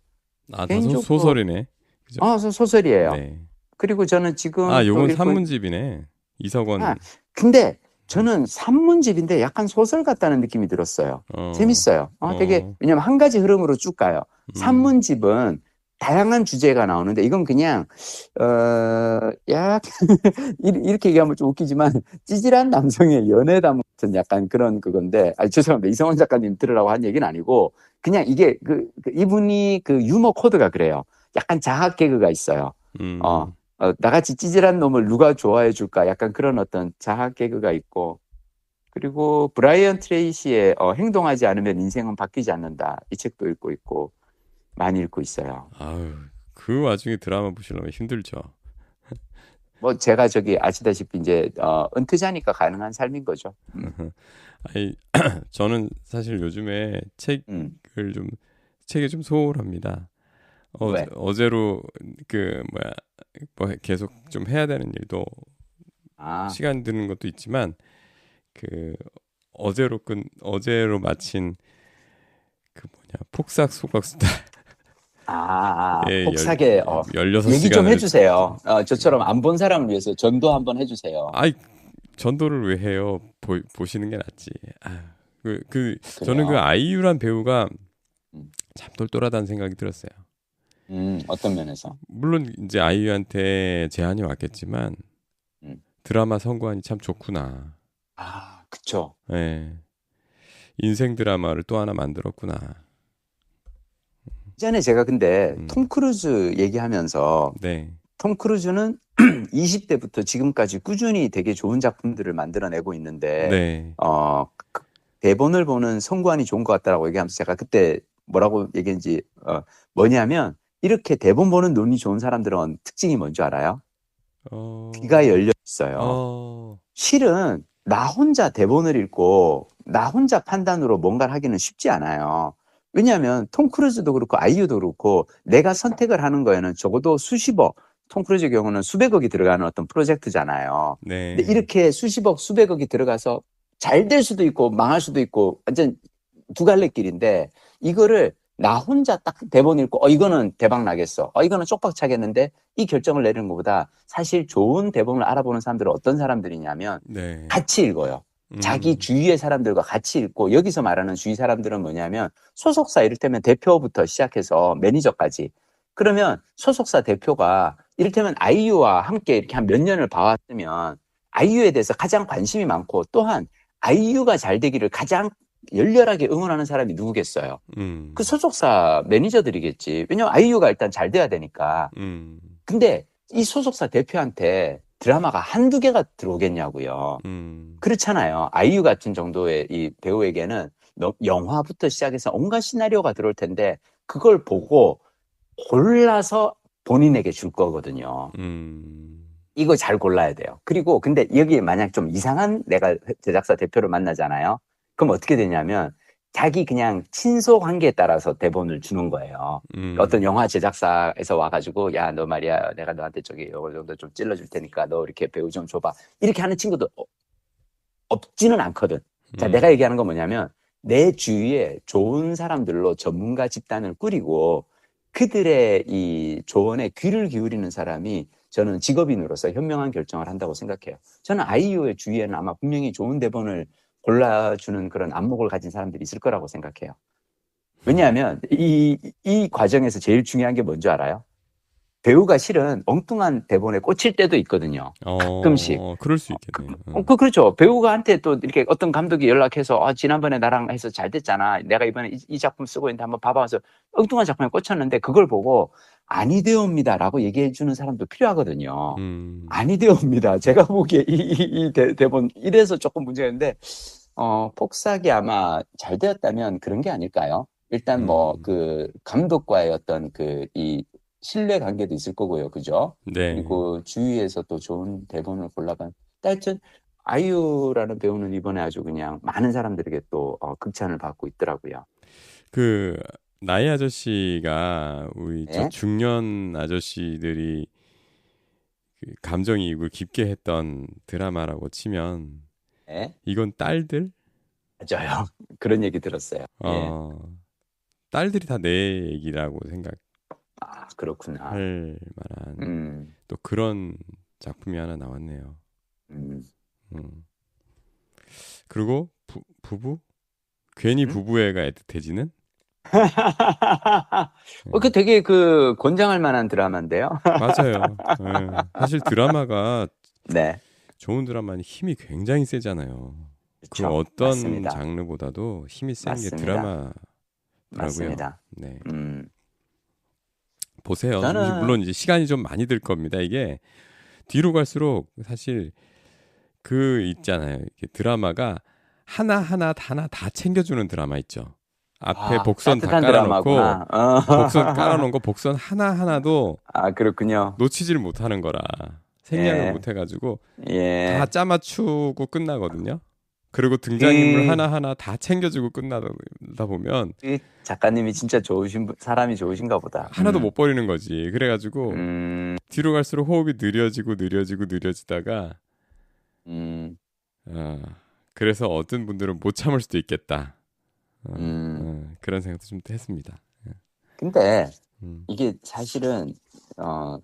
아, 다 개인적으로, 소설이네. 그죠? 소설이에요. 네. 그리고 저는 지금 아, 또 요건 읽고, 산문집이네. 이석원. 아, 근데 저는 산문집인데 약간 소설 같다는 느낌이 들었어요. 어, 재밌어요. 되게, 어, 왜냐면 한 가지 흐름으로 쭉 가요. 음, 산문집은 다양한 주제가 나오는데 이건 그냥, 약, 이렇게 얘기하면 좀 웃기지만 찌질한 남성의 연애담 같은 약간 그런 그건데, 죄송합니다. 이성원 작가님 들으라고 한 얘기는 아니고, 그냥 이게 이분이 그 유머 코드가 그래요. 약간 자학 개그가 있어요. 음. 나같이 찌질한 놈을 누가 좋아해 줄까? 약간 그런 어떤 자학 개그가 있고, 그리고 브라이언 트레이시의 행동하지 않으면 인생은 바뀌지 않는다. 이 책도 읽고 있고, 많이 읽고 있어요. 아유, 그 와중에 드라마 보시려면 힘들죠. 뭐, 제가 아시다시피 이제, 은퇴자니까 가능한 삶인 거죠. 아니, 저는 사실 요즘에 음. 책에 좀 소홀합니다. 왜? 어제로 그 뭐야 뭐 계속 좀 해야 되는 일도 아, 시간 드는 것도 있지만 그 어제로 마친 그 뭐냐 폭삭 속았수다의 폭삭의, 얘기 좀 16시간을 해주세요. 저처럼 안 본 사람을 위해서 전도 한번 해주세요. 아이 전도를 왜 해요? 보시는 게 낫지. 저는 그 그래요. 아이유란 배우가 음, 참 똘똘하다는 생각이 들었어요. 어떤 면에서? 물론 이제 아이유한테 제안이 왔겠지만 음. 드라마 성공하니 참 좋구나. 그쵸. 예. 인생 드라마를 또 하나 만들었구나. 전에 제가 근데 음, 톰 크루즈 얘기하면서 네, 톰 크루즈는 20대부터 지금까지 꾸준히 되게 좋은 작품들을 만들어내고 있는데, 네, 대본을 보는 성관이 좋은 것 같다라고 얘기하면서 제가 그때 뭐라고 얘기했는지, 뭐냐면, 이렇게 대본 보는 눈이 좋은 사람들은 특징이 뭔지 알아요? 귀가 어, 열려 있어요. 어, 실은 나 혼자 대본을 읽고 나 혼자 판단으로 뭔가를 하기는 쉽지 않아요. 왜냐하면 톰 크루즈도 그렇고 아이유도 그렇고 내가 선택을 하는 거에는 적어도 수십억, 톰 크루즈의 경우는 수백억이 들어가는 어떤 프로젝트잖아요. 근데 네, 이렇게 수십억, 수백억이 들어가서 잘 될 수도 있고 망할 수도 있고 완전 두 갈래 길인데 이거를 나 혼자 딱 대본 읽고 이거는 대박 나겠어. 이거는 쪽박 차겠는데 이 결정을 내리는 것보다 사실 좋은 대본을 알아보는 사람들은 어떤 사람들이냐면 네, 같이 읽어요. 자기 주위의 사람들과 같이 읽고 여기서 말하는 주위 사람들은 뭐냐면 소속사 이를테면 대표부터 시작해서 매니저까지 그러면 소속사 대표가 이를테면 아이유와 함께 이렇게 한 몇 년을 봐왔으면 아이유에 대해서 가장 관심이 많고 또한 아이유가 잘 되기를 가장 열렬하게 응원하는 사람이 누구겠어요? 그 음, 소속사 매니저들이겠지. 왜냐면 아이유가 일단 잘 돼야 되니까. 음, 근데 이 소속사 대표한테 드라마가 한두 개가 들어오겠냐고요. 음, 그렇잖아요. 아이유 같은 정도의 이 배우에게는 영화부터 시작해서 온갖 시나리오가 들어올 텐데 그걸 보고 골라서 본인에게 줄 거거든요. 음, 이거 잘 골라야 돼요. 그리고 근데 여기에 만약 좀 이상한 내가 제작사 대표를 만나잖아요. 그럼 어떻게 되냐면 자기 그냥 친소 관계에 따라서 대본을 주는 거예요. 어떤 영화 제작사에서 와가지고 야, 너 말이야 내가 너한테 요거 정도 좀 찔러줄 테니까 너 이렇게 배우 좀 줘봐. 이렇게 하는 친구도 없지는 않거든. 자, 내가 음, 얘기하는 건 뭐냐면 내 주위에 좋은 사람들로 전문가 집단을 꾸리고 그들의 이 조언에 귀를 기울이는 사람이 저는 직업인으로서 현명한 결정을 한다고 생각해요. 저는 아이유의 주위에는 아마 분명히 좋은 대본을 골라주는 그런 안목을 가진 사람들이 있을 거라고 생각해요. 왜냐하면 이 과정에서 제일 중요한 게 뭔지 알아요? 배우가 실은 엉뚱한 대본에 꽂힐 때도 있거든요. 가끔씩. 그럴 수 있겠네요. 그렇죠. 배우가한테 또 이렇게 어떤 감독이 연락해서, 지난번에 나랑 해서 잘 됐잖아. 내가 이번에 이 작품 쓰고 있는데 한번 봐봐. 서 엉뚱한 작품에 꽂혔는데 그걸 보고 아니되옵니다. 라고 얘기해 주는 사람도 필요하거든요. 음, 아니되옵니다. 제가 보기에 이 대본 이래서 조금 문제가 있는데, 폭삭이 아마 잘 되었다면 그런 게 아닐까요? 일단 뭐, 음, 감독과의 어떤 이 신뢰 관계도 있을 거고요. 그죠? 네. 그리고 주위에서 또 좋은 대본을 골라간. 하여튼, 아이유라는 배우는 이번에 아주 그냥 많은 사람들에게 또 극찬을 받고 있더라고요. 그 나이 아저씨가 우리 저 네? 중년 아저씨들이 그 감정이입을 깊게 했던 드라마라고 치면 예? 이건 딸들? 맞아요. 그런 얘기 들었어요. 예. 어, 딸들이 다 내 얘기라고 생각할 아, 그렇구나. 만한 음, 또 그런 작품이 하나 나왔네요. 음, 음. 그리고 부부? 괜히 음? 부부애가 애틋해지는? 예. 그 되게 그 권장할 만한 드라마인데요. 맞아요. 예. 사실 드라마가 네, 좋은 드라마는 힘이 굉장히 세잖아요. 그 그렇죠. 어떤 맞습니다. 장르보다도 힘이 센 게 맞습니다. 드라마더라고요. 맞습니다. 네. 음, 보세요. 저는, 물론 이제 시간이 좀 많이 들 겁니다. 이게 뒤로 갈수록 사실 그 있잖아요. 이게 드라마가 하나 다 챙겨주는 드라마 있죠. 앞에 와, 복선 다 따뜻한 깔아놓고 드라마구나. 어. 복선 깔아놓은 거 복선 하나하나도 아, 그렇군요. 놓치질 못하는 거라 생략을 예, 못해가지고 다 예. 짜맞추고 끝나거든요. 그리고 등장인물 그, 하나하나 다 챙겨주고 끝나다 보면 그 작가님이 진짜 좋으신 사람이 좋으신가 보다. 하나도 못 버리는 거지. 그래가지고 음, 뒤로 갈수록 호흡이 느려지다가 음, 어, 그래서 어떤 분들은 못 참을 수도 있겠다. 음. 그런 생각도 좀 했습니다. 근데 음. 이게 사실은,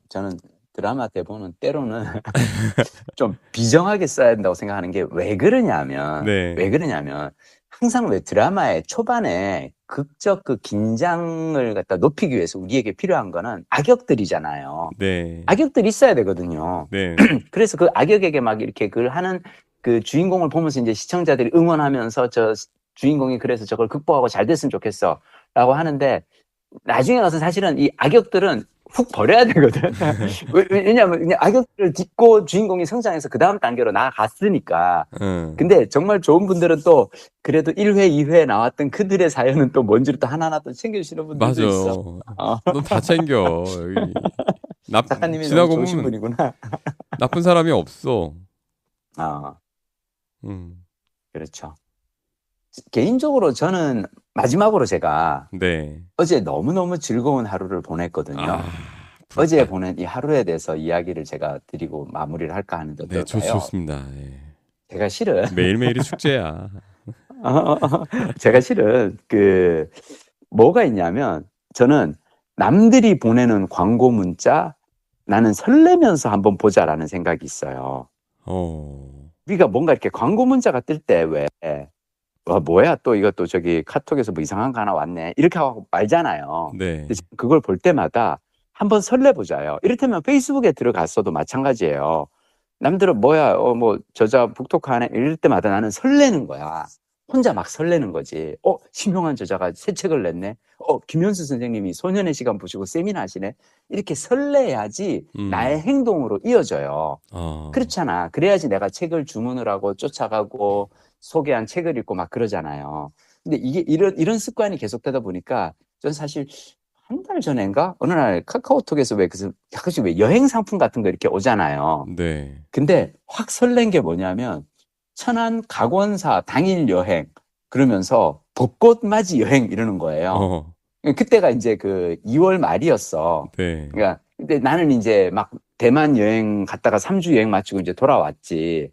저는 드라마 대본은 때로는 좀 비정하게 써야 된다고 생각하는 게 네, 왜 그러냐면, 항상 왜 드라마의 초반에 극적 그 긴장을 갖다 높이기 위해서 우리에게 필요한 거는 악역들이잖아요. 네, 악역들이 있어야 되거든요. 네, 그래서 그 악역에게 막 이렇게 그걸 하는 그 주인공을 보면서 이제 시청자들이 응원하면서 저 주인공이 그래서 저걸 극복하고 잘 됐으면 좋겠어. 라고 하는데 나중에 가서 사실은 이 악역들은 훅 버려야 되거든. 왜냐하면 그냥 악역들을 딛고 주인공이 성장해서 그 다음 단계로 나아갔으니까. 응, 근데 정말 좋은 분들은 또 그래도 1회, 2회 나왔던 그들의 사연은 또 뭔지를 또 하나하나 또 챙겨주시는 분들도 맞아. 있어. 어, 넌 다 챙겨. 여기 작가님이 너무 지나고 좋으신 보면 분이구나. 나쁜 사람이 없어. 아, 음, 그렇죠. 개인적으로 저는 마지막으로 제가 네. 어제 너무너무 즐거운 하루를 보냈거든요. 아, 어제 부럽다. 보낸 이 하루에 대해서 이야기를 제가 드리고 마무리를 할까 하는데 네, 어떨까요? 좋습니다. 예. 제가 실은, 매일매일이 축제야. 제가 실은 뭐가 있냐면 저는 남들이 보내는 광고 문자 나는 설레면서 한번 보자라는 생각이 있어요. 어, 우리가 뭔가 이렇게 광고 문자가 뜰 때 왜, 뭐야 또 이것도 저기 카톡에서 뭐 이상한 거 하나 왔네. 이렇게 하고 말잖아요. 네. 근데 그걸 볼 때마다 한번 설레보자요. 이를테면 페이스북에 들어갔어도 마찬가지예요. 남들은 뭐야, 뭐, 저자 북토크하네. 이럴 때마다 나는 설레는 거야. 혼자 막 설레는 거지. 신용한 저자가 새 책을 냈네. 김현수 선생님이 소년의 시간 보시고 세미나 하시네. 이렇게 설레야지 나의 음, 행동으로 이어져요. 어, 그렇잖아. 그래야지 내가 책을 주문을 하고 쫓아가고 소개한 책을 읽고 막 그러잖아요. 근데 이게 이런 습관이 계속되다 보니까 전 사실 한 달 전인가? 어느 날 카카오톡에서 가끔씩 왜 여행 상품 같은 거 이렇게 오잖아요. 네. 근데 확 설렌 게 뭐냐면 천안 각원사 당일 여행 그러면서 벚꽃 맞이 여행 이러는 거예요. 어, 그때가 이제 그 2월 말이었어. 네. 그러니까 근데 나는 이제 막 대만 여행 갔다가 3주 여행 마치고 이제 돌아왔지.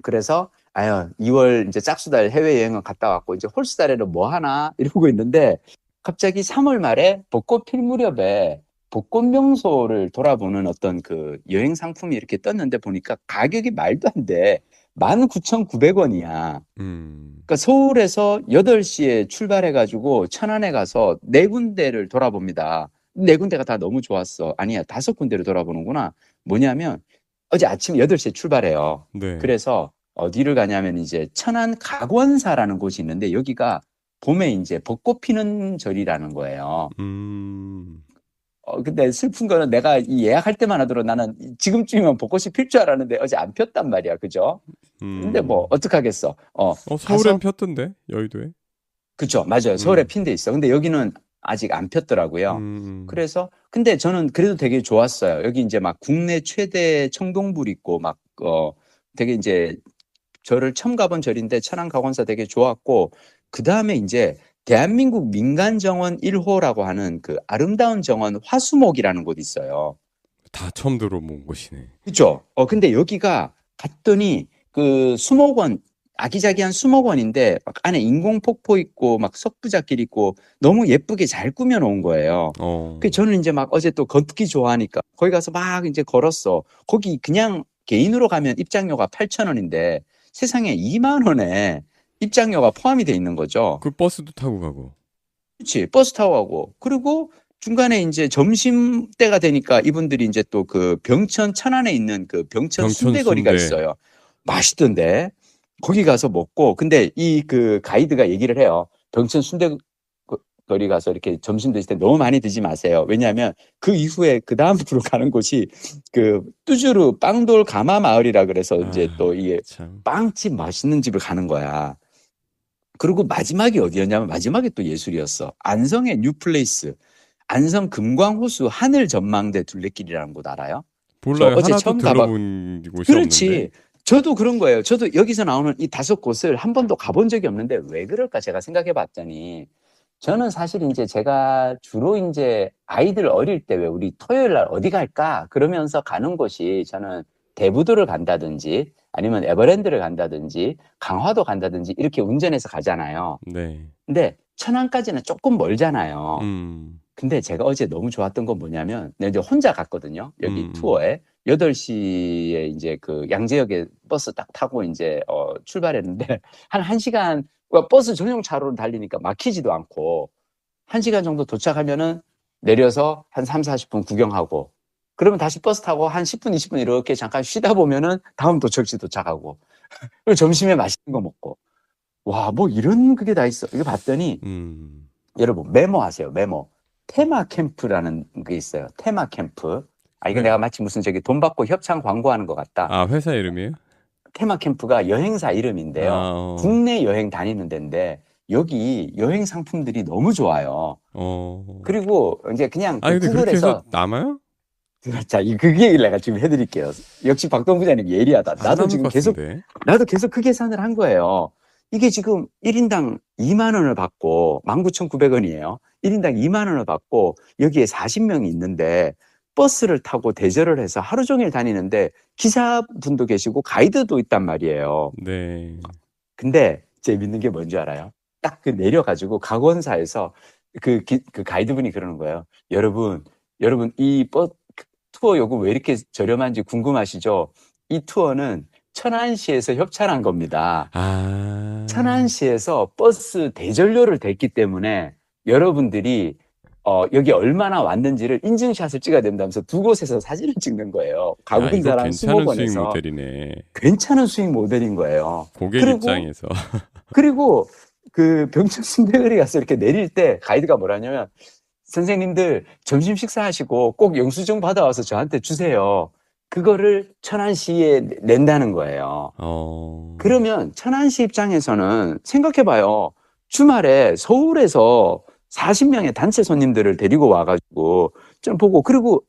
그래서 아유 2월 이제 짝수달 해외 여행을 갔다 왔고 이제 홀수달에는 뭐 하나 이러고 있는데 갑자기 3월 말에 벚꽃 필 무렵에 벚꽃 명소를 돌아보는 어떤 그 여행 상품이 이렇게 떴는데 보니까 가격이 말도 안 돼. 19,900원이야. 음, 그러니까 서울에서 8시에 출발해가지고 천안에 가서 네 군데를 돌아봅니다. 네 군데가 다 너무 좋았어. 아니야, 5군데를 돌아보는구나. 뭐냐면 어제 아침 8시에 출발해요. 네. 그래서 어디를 가냐면 이제 천안 각원사라는 곳이 있는데 여기가 봄에 이제 벚꽃 피는 절이라는 거예요. 음, 근데 슬픈 거는 내가 이 예약할 때만 하더라도 나는 지금쯤이면 벚꽃이 필 줄 알았는데 어제 안 폈단 말이야. 그죠? 근데 뭐, 음. 어떡하겠어. 서울엔 가서, 폈던데, 여의도에? 그쵸. 맞아요. 서울에 음, 핀 데 있어. 근데 여기는 아직 안 폈더라고요. 음, 그래서, 근데 저는 그래도 되게 좋았어요. 여기 이제 막 국내 최대 청동불 있고 막, 되게 이제 절을 처음 가본 절인데 천안각원사 되게 좋았고, 그 다음에 이제 대한민국 민간정원 1호라고 하는 그 아름다운 정원 화수목이라는 곳이 있어요. 다 처음 들어본 곳이네. 그죠? 근데 여기가 갔더니 그 수목원, 아기자기한 수목원인데 막 안에 인공폭포 있고 막 석부작길 있고 너무 예쁘게 잘 꾸며놓은 거예요. 그 저는 이제 막 어제 또 걷기 좋아하니까 거기 가서 막 이제 걸었어. 거기 그냥 개인으로 가면 입장료가 8,000원인데 세상에 2만 원에 입장료가 포함이 돼 있는 거죠. 그 버스도 타고 가고. 그렇지. 버스 타고 가고. 그리고 중간에 이제 점심 때가 되니까 이분들이 이제 또 그 병천 천안에 있는 그 병천 병천 순대거리가 순대. 있어요. 맛있던데. 거기 가서 먹고. 근데 이 그 가이드가 얘기를 해요. 병천 순대거리 가서 이렇게 점심 드실 때 너무 많이 드지 마세요. 왜냐하면 그 이후에 그 다음으로 가는 곳이 그 뚜주르 빵돌 가마 마을이라 그래서 이제 또 이게 참. 빵집 맛있는 집을 가는 거야. 그리고 마지막이 어디였냐면 마지막에 또 예술이었어. 안성의 뉴플레이스. 안성 금광호수 하늘 전망대 둘레길이라는 곳 알아요? 저 몰라요. 어제 하나도 처음 들러본 곳이 없는데. 그렇지. 저도 그런 거예요. 저도 여기서 나오는 이 5곳을 한 번도 가본 적이 없는데 왜 그럴까 제가 생각해 봤더니 저는 사실 이제 제가 주로 이제 아이들 어릴 때 왜 우리 토요일 날 어디 갈까? 그러면서 가는 곳이 저는 대부도를 간다든지 아니면 에버랜드를 간다든지 강화도 간다든지 이렇게 운전해서 가잖아요. 네. 근데 천안까지는 조금 멀잖아요. 음. 근데 제가 어제 너무 좋았던 건 뭐냐면 내가 이제 혼자 갔거든요. 여기 투어에 8시에 이제 그 양재역에 버스 딱 타고 이제 출발했는데 한 1시간 버스 전용차로로 달리니까 막히지도 않고 1시간 정도 도착하면은 내려서 한 3, 40분 구경하고 그러면 다시 버스 타고 한 10분, 20분 이렇게 잠깐 쉬다 보면은 다음 도착지 도착하고 그리고 점심에 맛있는 거 먹고 와, 뭐 이런 그게 다 있어. 이거 봤더니 여러분 메모하세요. 메모. 테마 캠프라는 게 있어요. 테마 캠프. 아, 이거 내가 마치 무슨 저기 돈 받고 협찬 광고하는 것 같다. 아, 회사 이름이에요? 테마 캠프가 여행사 이름인데요. 국내 여행 다니는 데인데 여기 여행 상품들이 너무 좋아요. 그리고 이제 그냥 그 근데 그렇게 구글에서 해서 남아요? 자, 그게 얘기를 내가 지금 해드릴게요. 역시 박동 부장님 예리하다. 나도 지금 계속 그 계산을 한 거예요. 이게 지금 1인당 2만 원을 받고 19,900원이에요. 1인당 2만 원을 받고 여기에 40명이 있는데 버스를 타고 대절을 해서 하루 종일 다니는데 기사분도 계시고 가이드도 있단 말이에요. 네. 근데 재밌는 게 뭔지 알아요? 딱 그 내려가지고 각원사에서 그 가이드분이 그러는 거예요. 여러분 이 투어 요금 왜 이렇게 저렴한지 궁금하시죠? 이 투어는 천안시에서 협찬한 겁니다. 천안시에서 버스 대절료를 댔기 때문에 여러분들이 여기 얼마나 왔는지를 인증샷을 찍어야 된다면서 두 곳에서 사진을 찍는 거예요. 가군사랑 수목원에서. 수익 모델이네. 괜찮은 수익 모델인 거예요. 고객 입장에서. 그리고 그 병천 순대거리 가서 이렇게 내릴 때 가이드가 뭐라냐면 선생님들 점심 식사하시고 꼭 영수증 받아와서 저한테 주세요. 그거를 천안시에 낸다는 거예요. 그러면 천안시 입장에서는 생각해봐요. 주말에 서울에서 40명의 단체 손님들을 데리고 와가지고 좀 보고 그리고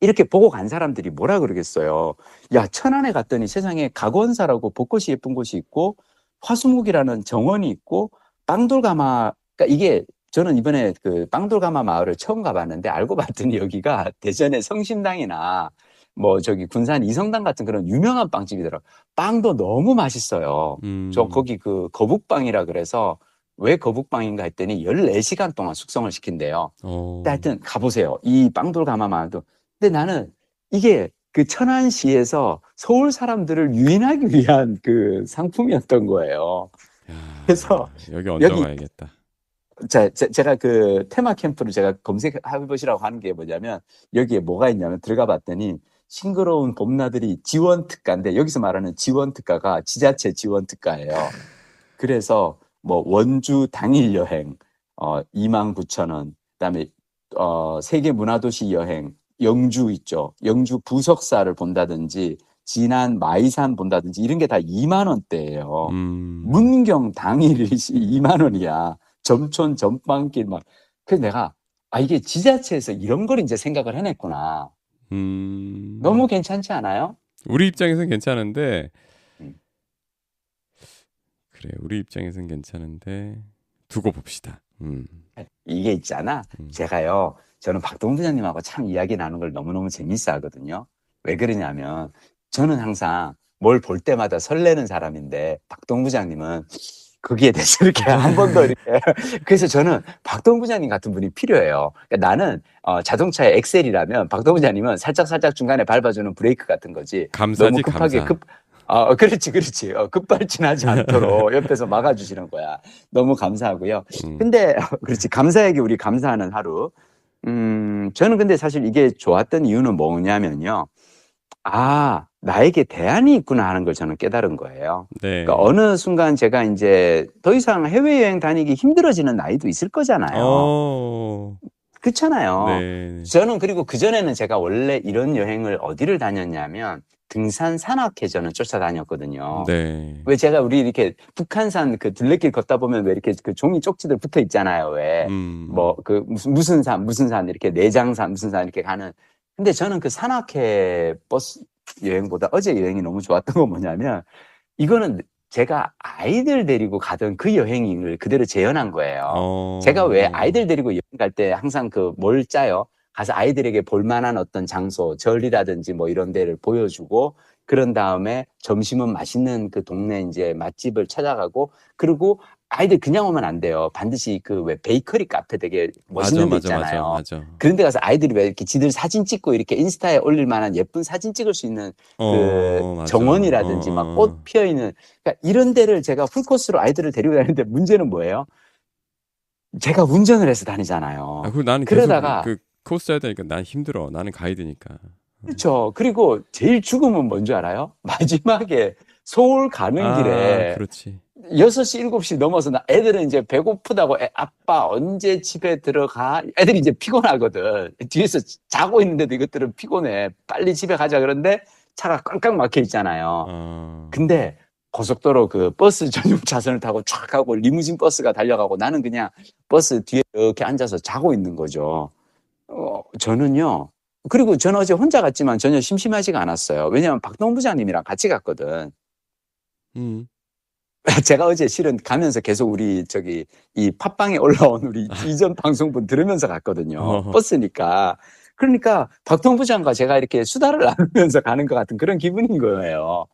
이렇게 보고 간 사람들이 뭐라 그러겠어요. 야, 천안에 갔더니 세상에 각원사라고 벚꽃이 예쁜 곳이 있고 화수목이라는 정원이 있고 빵돌가마 그러니까 이게 저는 이번에 그 빵돌가마 마을을 처음 가봤는데 알고 봤더니 여기가 대전의 성심당이나 뭐 저기 군산 이성당 같은 그런 유명한 빵집이더라고요. 빵도 너무 맛있어요. 저 거기 그 거북빵이라 그래서 왜 거북빵인가 했더니 14시간 동안 숙성을 시킨대요. 근데 하여튼 가보세요. 이 빵돌가마 마을도. 근데 나는 이게 그 천안시에서 서울 사람들을 유인하기 위한 그 상품이었던 거예요. 그래서 여기 얹어 가야겠다. 제가 그 테마 캠프를 제가 검색해 보시라고 하는 게 뭐냐면 여기에 뭐가 있냐면 들어가 봤더니 싱그러운 봄나들이 지원 특가인데 여기서 말하는 지원 특가가 지자체 지원 특가예요. 그래서 뭐 원주 당일 여행 29,000원, 그다음에 세계 문화도시 여행 영주 있죠. 영주 부석사를 본다든지 진안 마이산 본다든지 이런 게 다 2만 원대예요. 문경 당일이 2만 원이야. 점촌 전빵길 막. 그래서 내가 이게 지자체에서 이런 걸 이제 생각을 해냈구나. 너무 괜찮지 않아요? 우리 입장에서는 괜찮은데 그래 우리 입장에서는 괜찮은데 두고 봅시다. 이게 있잖아. 제가요. 저는 박동 부장님하고 참 이야기 나누는 걸 너무너무 재밌어 하거든요. 왜 그러냐면 저는 항상 뭘 볼 때마다 설레는 사람인데 박동 부장님은 거기에 대해서 이렇게 한 번도 이렇게 그래서 저는 박동 부장님 같은 분이 필요해요. 그러니까 나는 자동차의 엑셀이라면 박동 부장님은 살짝 중간에 밟아주는 브레이크 같은 거지. 감사지, 너무 급하게 감사. 그렇지. 급발진하지 않도록 옆에서 막아주시는 거야. 너무 감사하고요. 근데 그렇지, 감사에게 우리 감사하는 하루. 저는 근데 사실 이게 좋았던 이유는 뭐냐면요. 나에게 대안이 있구나 하는 걸 저는 깨달은 거예요. 네. 그러니까 어느 순간 제가 이제 더 이상 해외여행 다니기 힘들어지는 나이도 있을 거잖아요. 그렇잖아요. 네. 저는 그리고 그전에는 제가 원래 이런 여행을 어디를 다녔냐면 등산 산악회 저는 쫓아다녔거든요. 네. 왜 제가 우리 이렇게 북한산 그 둘레길 걷다 보면 왜 이렇게 그 종이 쪽지들 붙어 있잖아요. 왜 뭐 그 무슨 산 이렇게 내장산 무슨 산 이렇게 가는. 근데 저는 그 산악회 버스 여행보다 어제 여행이 너무 좋았던 건 뭐냐면 이거는 제가 아이들 데리고 가던 그 여행을 그대로 재현한 거예요. 제가 왜 아이들 데리고 여행 갈 때 항상 그 뭘 짜요? 가서 아이들에게 볼만한 어떤 장소, 절이라든지 뭐 이런 데를 보여주고 그런 다음에 점심은 맛있는 그 동네 이제 맛집을 찾아가고 그리고 아이들 그냥 오면 안 돼요. 반드시 그 왜 베이커리 카페 되게 멋있는 데 있잖아요. 맞아. 그런 데 가서 아이들이 왜 이렇게 지들 사진 찍고 이렇게 인스타에 올릴 만한 예쁜 사진 찍을 수 있는 그 정원이라든지 막 꽃 피어 있는 그러니까 이런 데를 제가 풀코스로 아이들을 데리고 다니는데 문제는 뭐예요? 제가 운전을 해서 다니잖아요. 그리고 나는 그러다가 계속 그 코스 해야 되니까 난 힘들어. 나는 가이드니까. 그렇죠. 그리고 제일 죽음은 뭔지 알아요? 마지막에 서울 가는 길에 그렇지. 6시, 7시 넘어서 애들은 이제 배고프다고 아빠 언제 집에 들어가? 애들이 이제 피곤하거든. 뒤에서 자고 있는데도 이것들은 피곤해. 빨리 집에 가자. 그런데 차가 꽉꽉 막혀 있잖아요. 근데 고속도로 그 버스 전용 차선을 타고 쫙 가고 리무진 버스가 달려가고 나는 그냥 버스 뒤에 이렇게 앉아서 자고 있는 거죠. 저는요. 그리고 저는 어제 혼자 갔지만 전혀 심심하지가 않았어요. 왜냐하면 박동 부장님이랑 같이 갔거든. 제가 어제 실은 가면서 계속 우리 이 팟빵에 올라온 우리 이전 방송분 들으면서 갔거든요. 버스니까. 그러니까 박동 부장과 제가 이렇게 수다를 나누면서 가는 것 같은 그런 기분인 거예요.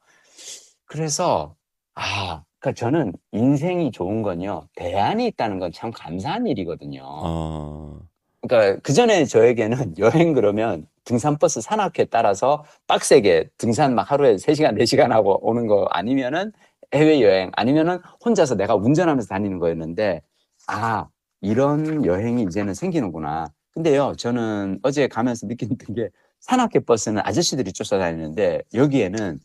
그래서 그러니까 저는 인생이 좋은 건요. 대안이 있다는 건 참 감사한 일이거든요. 그러니까 그전에 저에게는 여행 그러면 등산버스 산악회 따라서 빡세게 등산 막 하루에 3시간, 4시간 하고 오는 거 아니면은 해외여행 아니면은 혼자서 내가 운전하면서 다니는 거였는데 이런 여행이 이제는 생기는구나. 근데요, 저는 어제 가면서 느낀 게 산악회 버스는 아저씨들이 쫓아다니는데 여기에는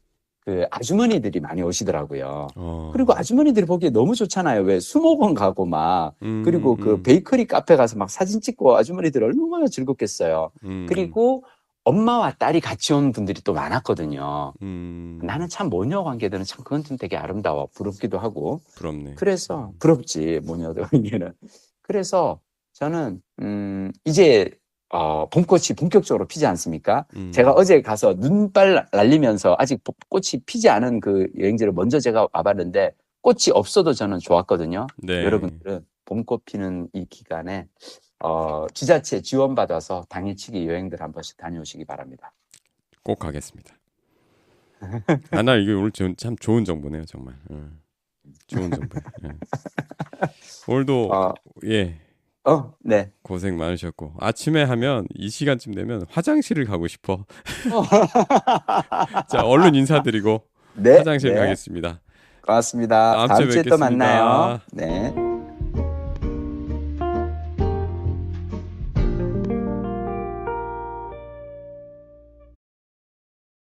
그 아주머니들이 많이 오시더라고요. 그리고 아주머니들이 보기에 너무 좋잖아요. 왜 수목원 가고 막 그리고 그 베이커리 카페 가서 막 사진 찍고 아주머니들 얼마나 즐겁겠어요. 그리고 엄마와 딸이 같이 온 분들이 또 많았거든요. 나는 참 모녀 관계들은 참 그건 좀 되게 아름다워. 부럽기도 하고. 부럽네. 그래서 부럽지 모녀들 관계는. 그래서 저는 이제 봄꽃이 본격적으로 피지 않습니까? 제가 어제 가서 눈발 날리면서 아직 꽃이 피지 않은 그 여행지를 먼저 제가 와봤는데 꽃이 없어도 저는 좋았거든요. 네. 여러분들은 봄꽃 피는 이 기간에 지자체 지원받아서 당일치기 여행들 한 번씩 다녀오시기 바랍니다. 꼭 가겠습니다. 나 이게 오늘 참 좋은 정보네요, 정말. 좋은 정보예요. 오늘도 네. 고생 많으셨고 아침에 하면 이 시간쯤 되면 화장실을 가고 싶어. 자, 얼른 인사드리고 화장실 가겠습니다. 고맙습니다. 다음 주에 또 만나요. 네.